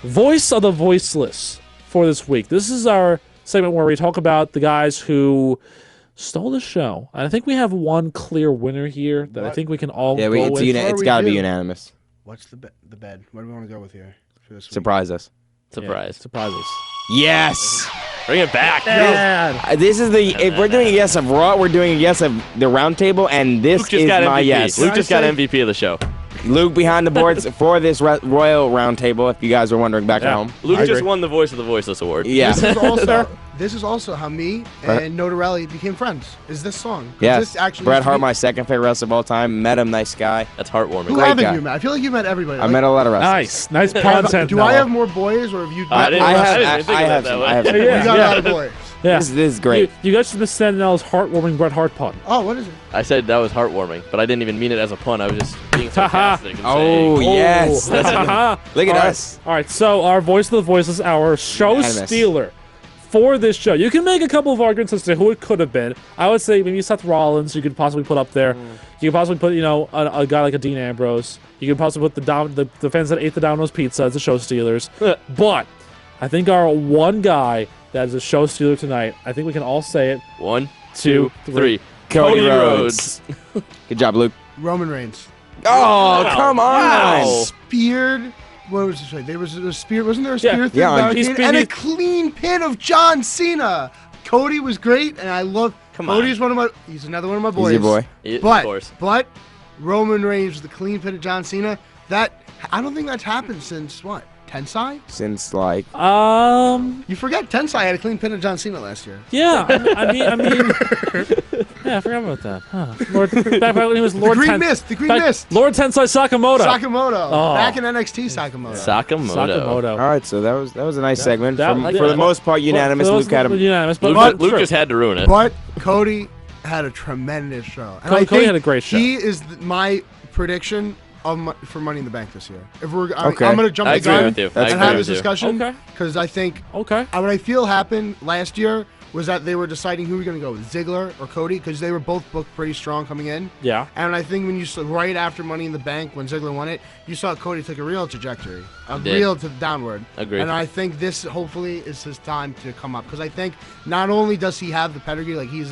voice of the voiceless for this week. This is our segment where we talk about the guys who stole the show. And I think we have one clear winner here that I think we can all Yeah, go it's with. it's we got to be do. unanimous. What's the bed? What do we want to go with here for this week? Surprise us. Surprise. Surprise us. Yes. Bring it back. And This is the if we're doing a yes of Raw, we're doing a yes of the Roundtable, and this Luke just is got my MVP. yes. Luke just got say- MVP of the show. Luke behind the boards for this Royal Roundtable. If you guys were wondering back at home, Luke I just agree. won the Voice of the Voiceless award. yeah. This is also how me and Notarile became friends. Is this song? 'Cause Yes. This actually Bret used to Hart, be- my second favorite wrestler of all time. Met him, nice guy. That's heartwarming. Who Great haven't guy. you met? I feel like you met everybody. I met a lot of wrestlers. nice pun. Do I have more boys, or have you? I met didn't- more I wrestlers? have. didn't think I of have that some. way. I have some. Yeah. We got a lot of boys. Yeah. This is great. You guys should miss Santinello's heartwarming Bret Hart pun. Oh, what is it? I said that was heartwarming, but I didn't even mean it as a pun. I was just being sarcastic. and Oh saying, yes. Look at All right. us. All right, so our voice of the voiceless, our show Unanimous. stealer for this show. You can make a couple of arguments as to who it could have been. I would say maybe Seth Rollins. You could possibly put up there. You could possibly put a guy like a Dean Ambrose. You could possibly put the fans that ate the Domino's pizza as the show stealers. But I think our one guy that is a show stealer tonight. I think we can all say it. 1, 2, 2, 3. Cody Rhodes. Good job, Luke. Roman Reigns. Oh, come on. Wow. Speared. What was it? There was a spear. Wasn't there a spear through Yeah, the on- barricade? And a clean pin of John Cena. Cody was great, and I love. Come on. Cody's he's another one of my boys. He's your boy. Of But course. Roman Reigns with the clean pin of John Cena. I don't think that's happened since what? Tensai? Since like You forget Tensai had a clean pin of John Cena last year. Yeah, I mean, yeah, I forgot about that. Huh. Back when he was Lord Green Ten- Mist. The Green back- Mist. Lord Tensai Sakamoto. Sakamoto. Oh. Back in NXT Sakamoto. Sakamoto. all right. So that was a nice segment. that- For yeah. the most part, unanimous. Well, it was Luke had a unanimous, but Luke true. just had to ruin it. But Cody had a tremendous show. And Cody I think had a great show. He is my prediction for Money in the Bank this year. If we're, Okay. I'm going to jump I the agree gun with you. and I agree have with this you. discussion Okay. because I think Okay. what I feel happened last year was that they were deciding who we're going to go with, Ziggler or Cody, because they were both booked pretty strong coming in. Yeah. And I think when you saw right after Money in the Bank, when Ziggler won it, you saw Cody take a real trajectory, did. real to downward. Agreed. And I think this hopefully is his time to come up because I think not only does he have the pedigree, like his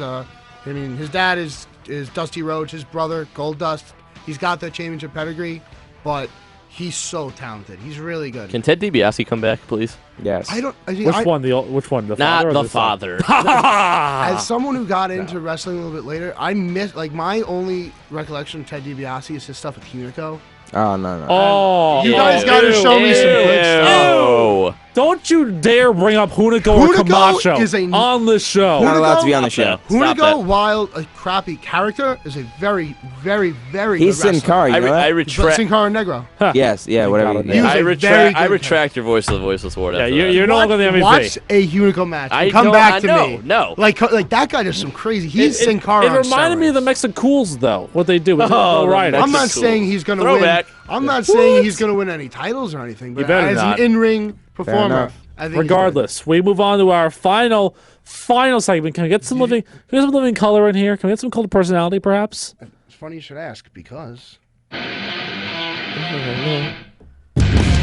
dad is Dusty Rhodes, his brother Goldust. He's got the championship pedigree, but he's so talented. He's really good. Can Ted DiBiase come back, please? Yes. I don't. Which one? Which one? The Not father or the son? father. As someone who got into wrestling a little bit later, I miss my only recollection of Ted DiBiase is his stuff with Hunico. Oh no. Oh, You guys got to show me some good stuff. Ew. Don't you dare bring up Hunico or Hunico Camacho is on the show. Not allowed to be on the show. Stop that. Hunico, while a crappy character, is a very, very, very He's good Sin Cara, you know I that? retract. Sin Cara Negro. Yes, yeah, whatever. He was I a very retract. good I retract your voiceless word. Yeah, after you're that. no longer the MVP. Watch a Hunico match. And come know, back I to know, me. no. Like that guy does some crazy. He's Sin Cara. It reminded me of the Mexicools, though. What they do. Oh, right. the I'm not Mexican saying Cool. he's going to Throwback. win. I'm not saying he's going to win any titles or anything. But better as not. an in-ring performer, enough. I think Regardless, we move on to our final segment. Can we get some living? Can we get some living color in here? Can we get some cult of personality, perhaps? it's funny you should ask because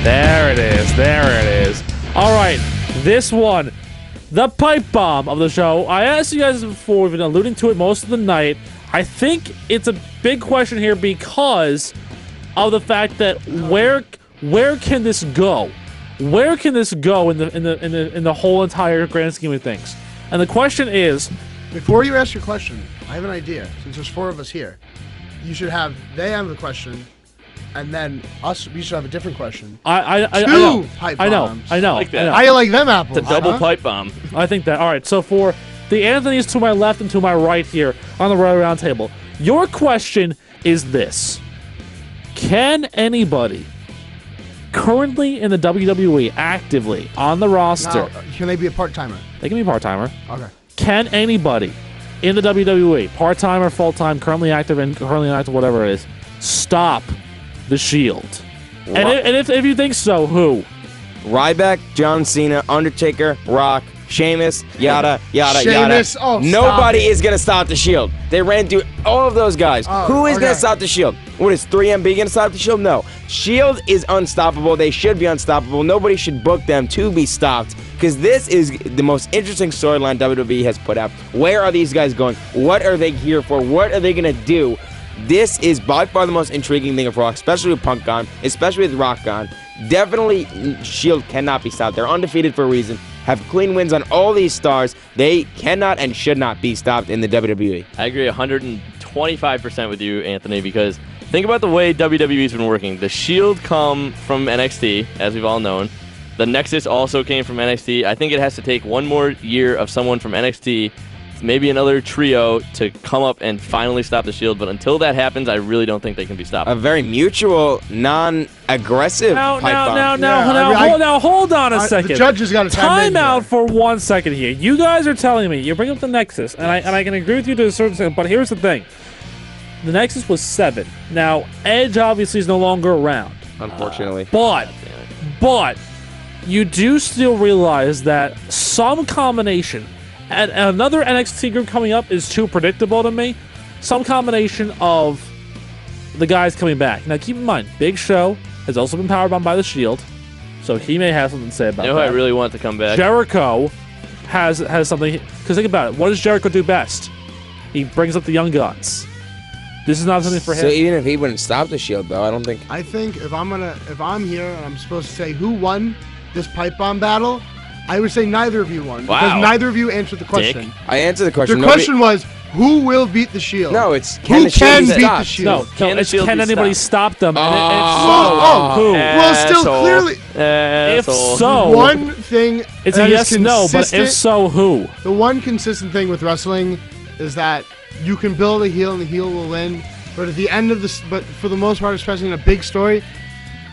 There it is. There it is. All right, this one, the pipe bomb of the show. I asked you guys before. We've been alluding to it most of the night. I think it's a big question here because of the fact that where can this go? Where can this go in the whole entire grand scheme of things? And the question is, before you ask your question, I have an idea. Since there's 4 of us here, they have the question, and then we should have a different question. I Two know. pipe I know. bombs. I know. Like that. I know. How you like them apples? It's a double huh? pipe bomb. I think that. All right. So for the Anthony's to my left and to my right here on the Royal Round Table, your question is this: can anybody currently in the WWE actively on the roster? Now, can they be a part-timer? They can be part-timer. Okay. Can anybody in the WWE, part-time or full-time, currently active and currently inactive, whatever it is, stop the Shield? And if you think so, who? Ryback, John Cena, Undertaker, Rock, Sheamus, yada, yada, Sheamus? yada. Oh, Nobody stop it. is going to stop the Shield. They ran through all of those guys. Oh, Who is going okay. to stop the Shield? What is 3MB going to stop the Shield? No. Shield is unstoppable. They should be unstoppable. Nobody should book them to be stopped because this is the most interesting storyline WWE has put out. Where are these guys going? What are they here for? What are they going to do? This is by far the most intriguing thing of Raw, especially with Punk gone, especially with Rock gone. Definitely, Shield cannot be stopped. They're undefeated for a reason. Have clean wins on all these stars. They cannot and should not be stopped in the WWE. I agree 125% with you, Anthony, because think about the way WWE's been working. The Shield come from NXT, as we've all known. The Nexus also came from NXT. I think it has to take one more year of someone from NXT, maybe another trio, to come up and finally stop the Shield. But until that happens, I really don't think they can be stopped. A very mutual, non-aggressive pipe bomb. Now, hold on a second. The judge has got to Time out for 1 second here. You guys are telling me you bring up the Nexus, and I can agree with you to a certain extent. But here's the thing: the Nexus was 7. Now Edge obviously is no longer around, Unfortunately. but you do still realize that some combination, and another NXT group coming up is too predictable to me. Some combination of the guys coming back. Now keep in mind, Big Show has also been powered by the Shield, so he may have something to say about You know who that. I really want to come back? Jericho has something, because think about it. What does Jericho do best? He brings up the young guns. This is not something for So him. even if he wouldn't stop the Shield, though, I don't think... I think if I'm here and I'm supposed to say who won this pipe bomb battle, I would say neither of you won. Wow. Because neither of you answered the question. I answered the question. The question was, who will beat the Shield? No, it's Who the Shield can be beat the stopped? Shield? No, Can the it's Shield can be anybody stopped? stop them? And Oh, who? well, still Asshole. clearly. If Asshole. so, One thing it's a that yes is no. But if consistent- so, who? The one consistent thing with wrestling is that you can build a heel and the heel will win. But at the end of this, but for the most part, especially in a big story,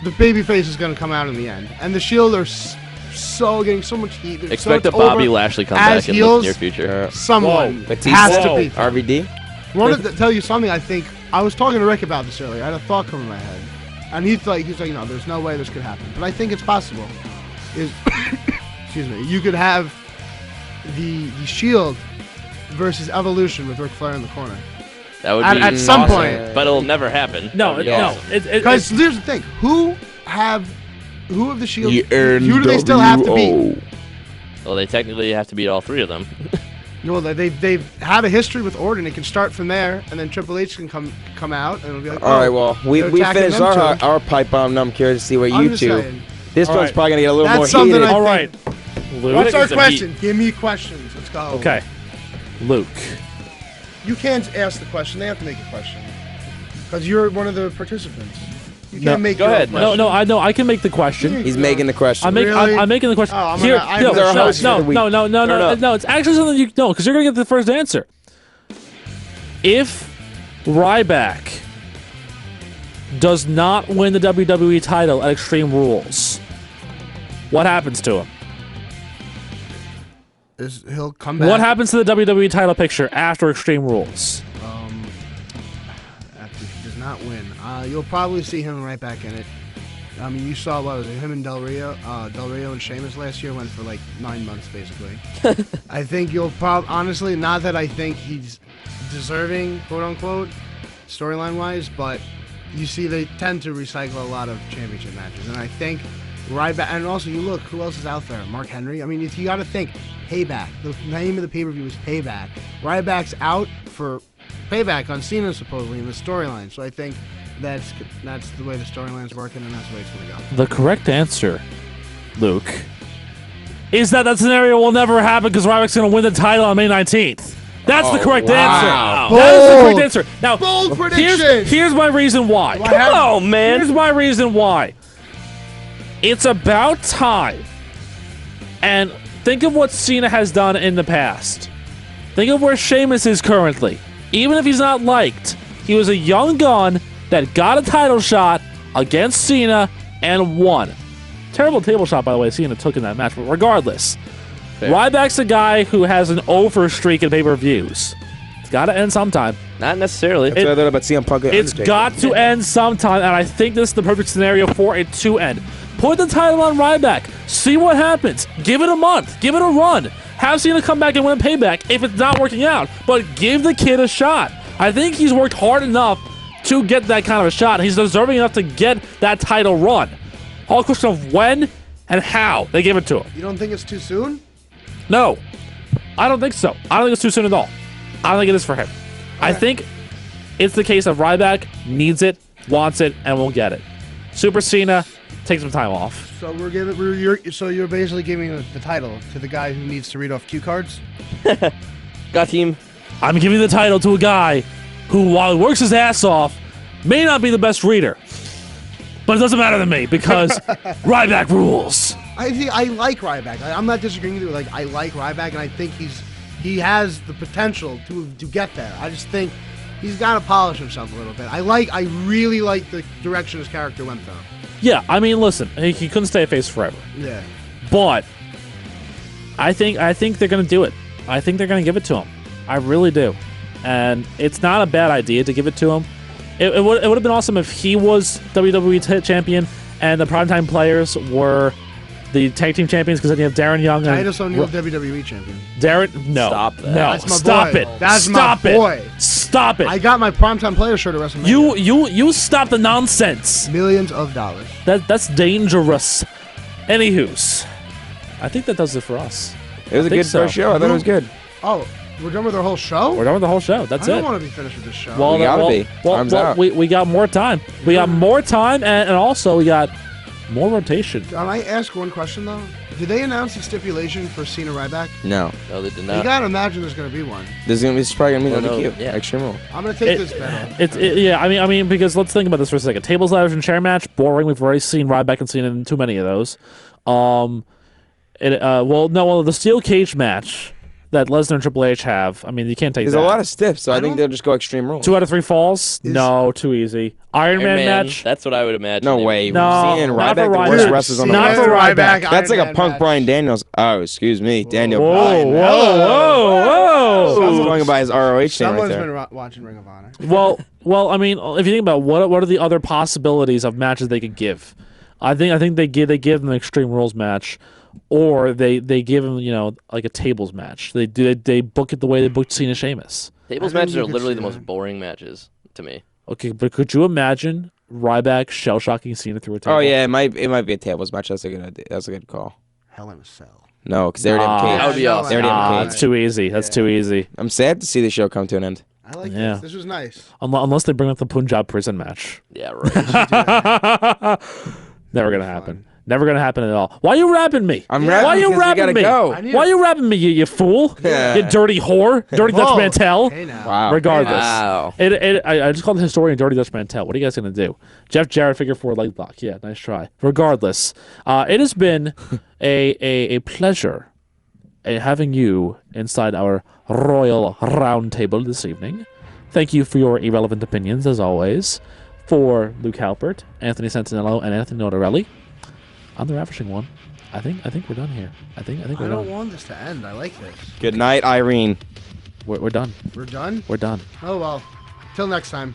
the babyface is going to come out in the end. And the Shield are so getting so much heat. They're Expect so a Bobby over. Lashley As comeback in the heels, near future. Someone Batista? has to Whoa. beat them. RVD? Wanted to tell you something. I think I was talking to Rick about this earlier. I had a thought come in my head, and he's like, no, there's no way this could happen. But I think it's possible. Excuse me. You could have the Shield versus Evolution with Ric Flair in the corner. That would be At some awesome, point. but it'll never happen. No, That would be no. awesome. Because here's the thing: who of the Shield? Who do they still have to beat? Well, they technically have to beat all 3 of them. Well, they've had a history with Orton. It can start from there, and then Triple H can come out, and it'll be like, All right, well, we they're attacking finished them too. our pipe bomb. Now I'm curious to see what I'm you just two saying. This All one's right. probably gonna get a little That's more something heated. I- All right, Luke. What's our some question? Give me questions. Let's go. Okay, Luke. You can't ask the question. They have to make a question. Because you're one of the participants. You No, can't make go your own ahead. question. No, I know. I can make the question. He's making the question. Really? I'm making the question. Oh, I'm Here, gonna- I'm no, gonna no, host no, for the week. no. It's actually something you know because you're gonna get the first answer. If Ryback does not win the WWE title at Extreme Rules, what happens to him? He'll come back. What happens to the WWE title picture after Extreme Rules? After he does not win? You'll probably see him right back in it. I mean, you saw, what was it, him and Del Rio and Sheamus last year went for like 9 months, basically. I think you'll honestly, not that I think he's deserving, quote unquote, storyline-wise, but you see they tend to recycle a lot of championship matches, and I think Ryback, and also you look, who else is out there? Mark Henry? I mean, you got to think, Payback. The name of the pay-per-view is Payback. Ryback's out for Payback on Cena, supposedly, in the storyline, so I think that's the way the storyline's working, and that's the way it's going to go. The correct answer, Luke, is that scenario will never happen because Ryback's going to win the title on May 19th. That's the correct answer. That is the correct answer. Now, Bold prediction! here's my reason why. Come on, man. Here's my reason why. It's about time. And think of what Cena has done in the past. Think of where Sheamus is currently. Even if he's not liked, he was a young gun that got a title shot against Cena and won. Terrible table shot, by the way, Cena took in that match, but regardless. Fair. Ryback's a guy who has an over streak in pay-per-views. It's got to end sometime. Not necessarily. That's what I thought about CM Punk. and It's Undertaker. got to end sometime, and I think this is the perfect scenario for it to end. Put the title on Ryback. See what happens. Give it a month. Give it a run. Have Cena come back and win a payback if it's not working out. But give the kid a shot. I think he's worked hard enough to get that kind of a shot. He's deserving enough to get that title run. All question of when and how they give it to him. You don't think it's too soon? No, I don't think so. I don't think it's too soon at all. I don't think it is for him. I think it's the case of Ryback needs it, wants it, and will get it. Super Cena, take some time off. So you're basically giving the title to the guy who needs to read off cue cards? Got team. I'm giving the title to a guy who, while he works his ass off, may not be the best reader. But it doesn't matter to me because Ryback rules. I like Ryback. I'm not disagreeing with you. Like, I like Ryback, and I think he has the potential to get there. I just think he's got to polish himself a little bit. I really like the direction his character went, though. Yeah, I mean, listen, he couldn't stay a face forever. Yeah. But I think they're going to do it. I think they're going to give it to him. I really do. And it's not a bad idea to give it to him. It would have been awesome if he was WWE champion and the primetime players were the tag team champions, because then you have Darren Young and Titus O'Neil, WWE champion. Darren. No, Stop that. no, That's my stop boy. it. That's stop my it. boy. Stop it. I got my primetime player shirt at WrestleMania. You stop the nonsense. Millions of dollars. That's dangerous. Anywho's, I think that does it for us. It was a think good so. first show. I thought it was good. Oh, we're done with our whole show? We're done with the whole show. That's I it. don't want to be finished with this show. Well, We gotta be. Time's out. we got more time. We got more time, and also we got more rotation. Can I ask one question, though? Did they announce the stipulation for Cena Ryback? No. No, they did You not. gotta imagine there's gonna be one. It's probably going to be Well, no no, DQ. yeah. Extreme Rule. I'm gonna take this bet. Yeah. I mean, because let's think about this for a second. Tables, ladders, and chair match. Boring. We've already seen Ryback and Cena in too many of those. The steel cage match that Lesnar and Triple H have. I mean, you can't take There's that. a lot of stiffs, so I think don't- they'll just go Extreme Rule. 2 out of 3 falls. No, too easy. Iron Man match. That's what I would imagine. No they would way. do. No, Cena and not for Ryback, the Ryback. worst Dude, wrestlers on the not planet. for Ryback. That's like Iron a Man Punk match. Brian Daniels. Oh, excuse me. Daniel Whoa, Bryan. whoa. I was going by his ROH thing right Someone's there. been watching Ring of Honor. Well, I mean, if you think about what are the other possibilities of matches they could give? I think they give them an Extreme Rules match, or they give them like a tables match. They book it the way they booked Cena Sheamus. Tables I think matches you are could literally see the most that. boring matches to me. Okay, but could you imagine Ryback shell shocking Cena through a table? Oh, yeah. It might be a tables match. That's a good idea. That's a good call. Hell in a Cell. No, because they already have a cage. That would be awesome. They already have a cage. That's too easy. That's too easy. I'm sad to see the show come to an end. I like Yeah. this. This was nice. Unless they bring up the Punjab prison match. Yeah, right. Never gonna happen. Never gonna happen at all. Why you rapping me? I'm Yeah. rapping Why you because we rapping gotta me? go. I knew- Why you rapping me, you fool? Yeah. You dirty whore. Dirty Dutch Whoa. Mantel. Hey now. Wow. Regardless. Wow. I just called the historian Dirty Dutch Mantel. What are you guys going to do? Jeff Jarrett, figure 4 leg lock. Yeah, nice try. Regardless, it has been a pleasure having you inside our Royal Roundtable this evening. Thank you for your irrelevant opinions, as always. For Luke Halpert, Anthony Santaniello, and Anthony Notarile. I'm the Ravishing one. I think we're done here. I think I we're don't done. want this to end. I like this. Good night, Irene. We're done. We're done? We're done. Oh, well. Till next time.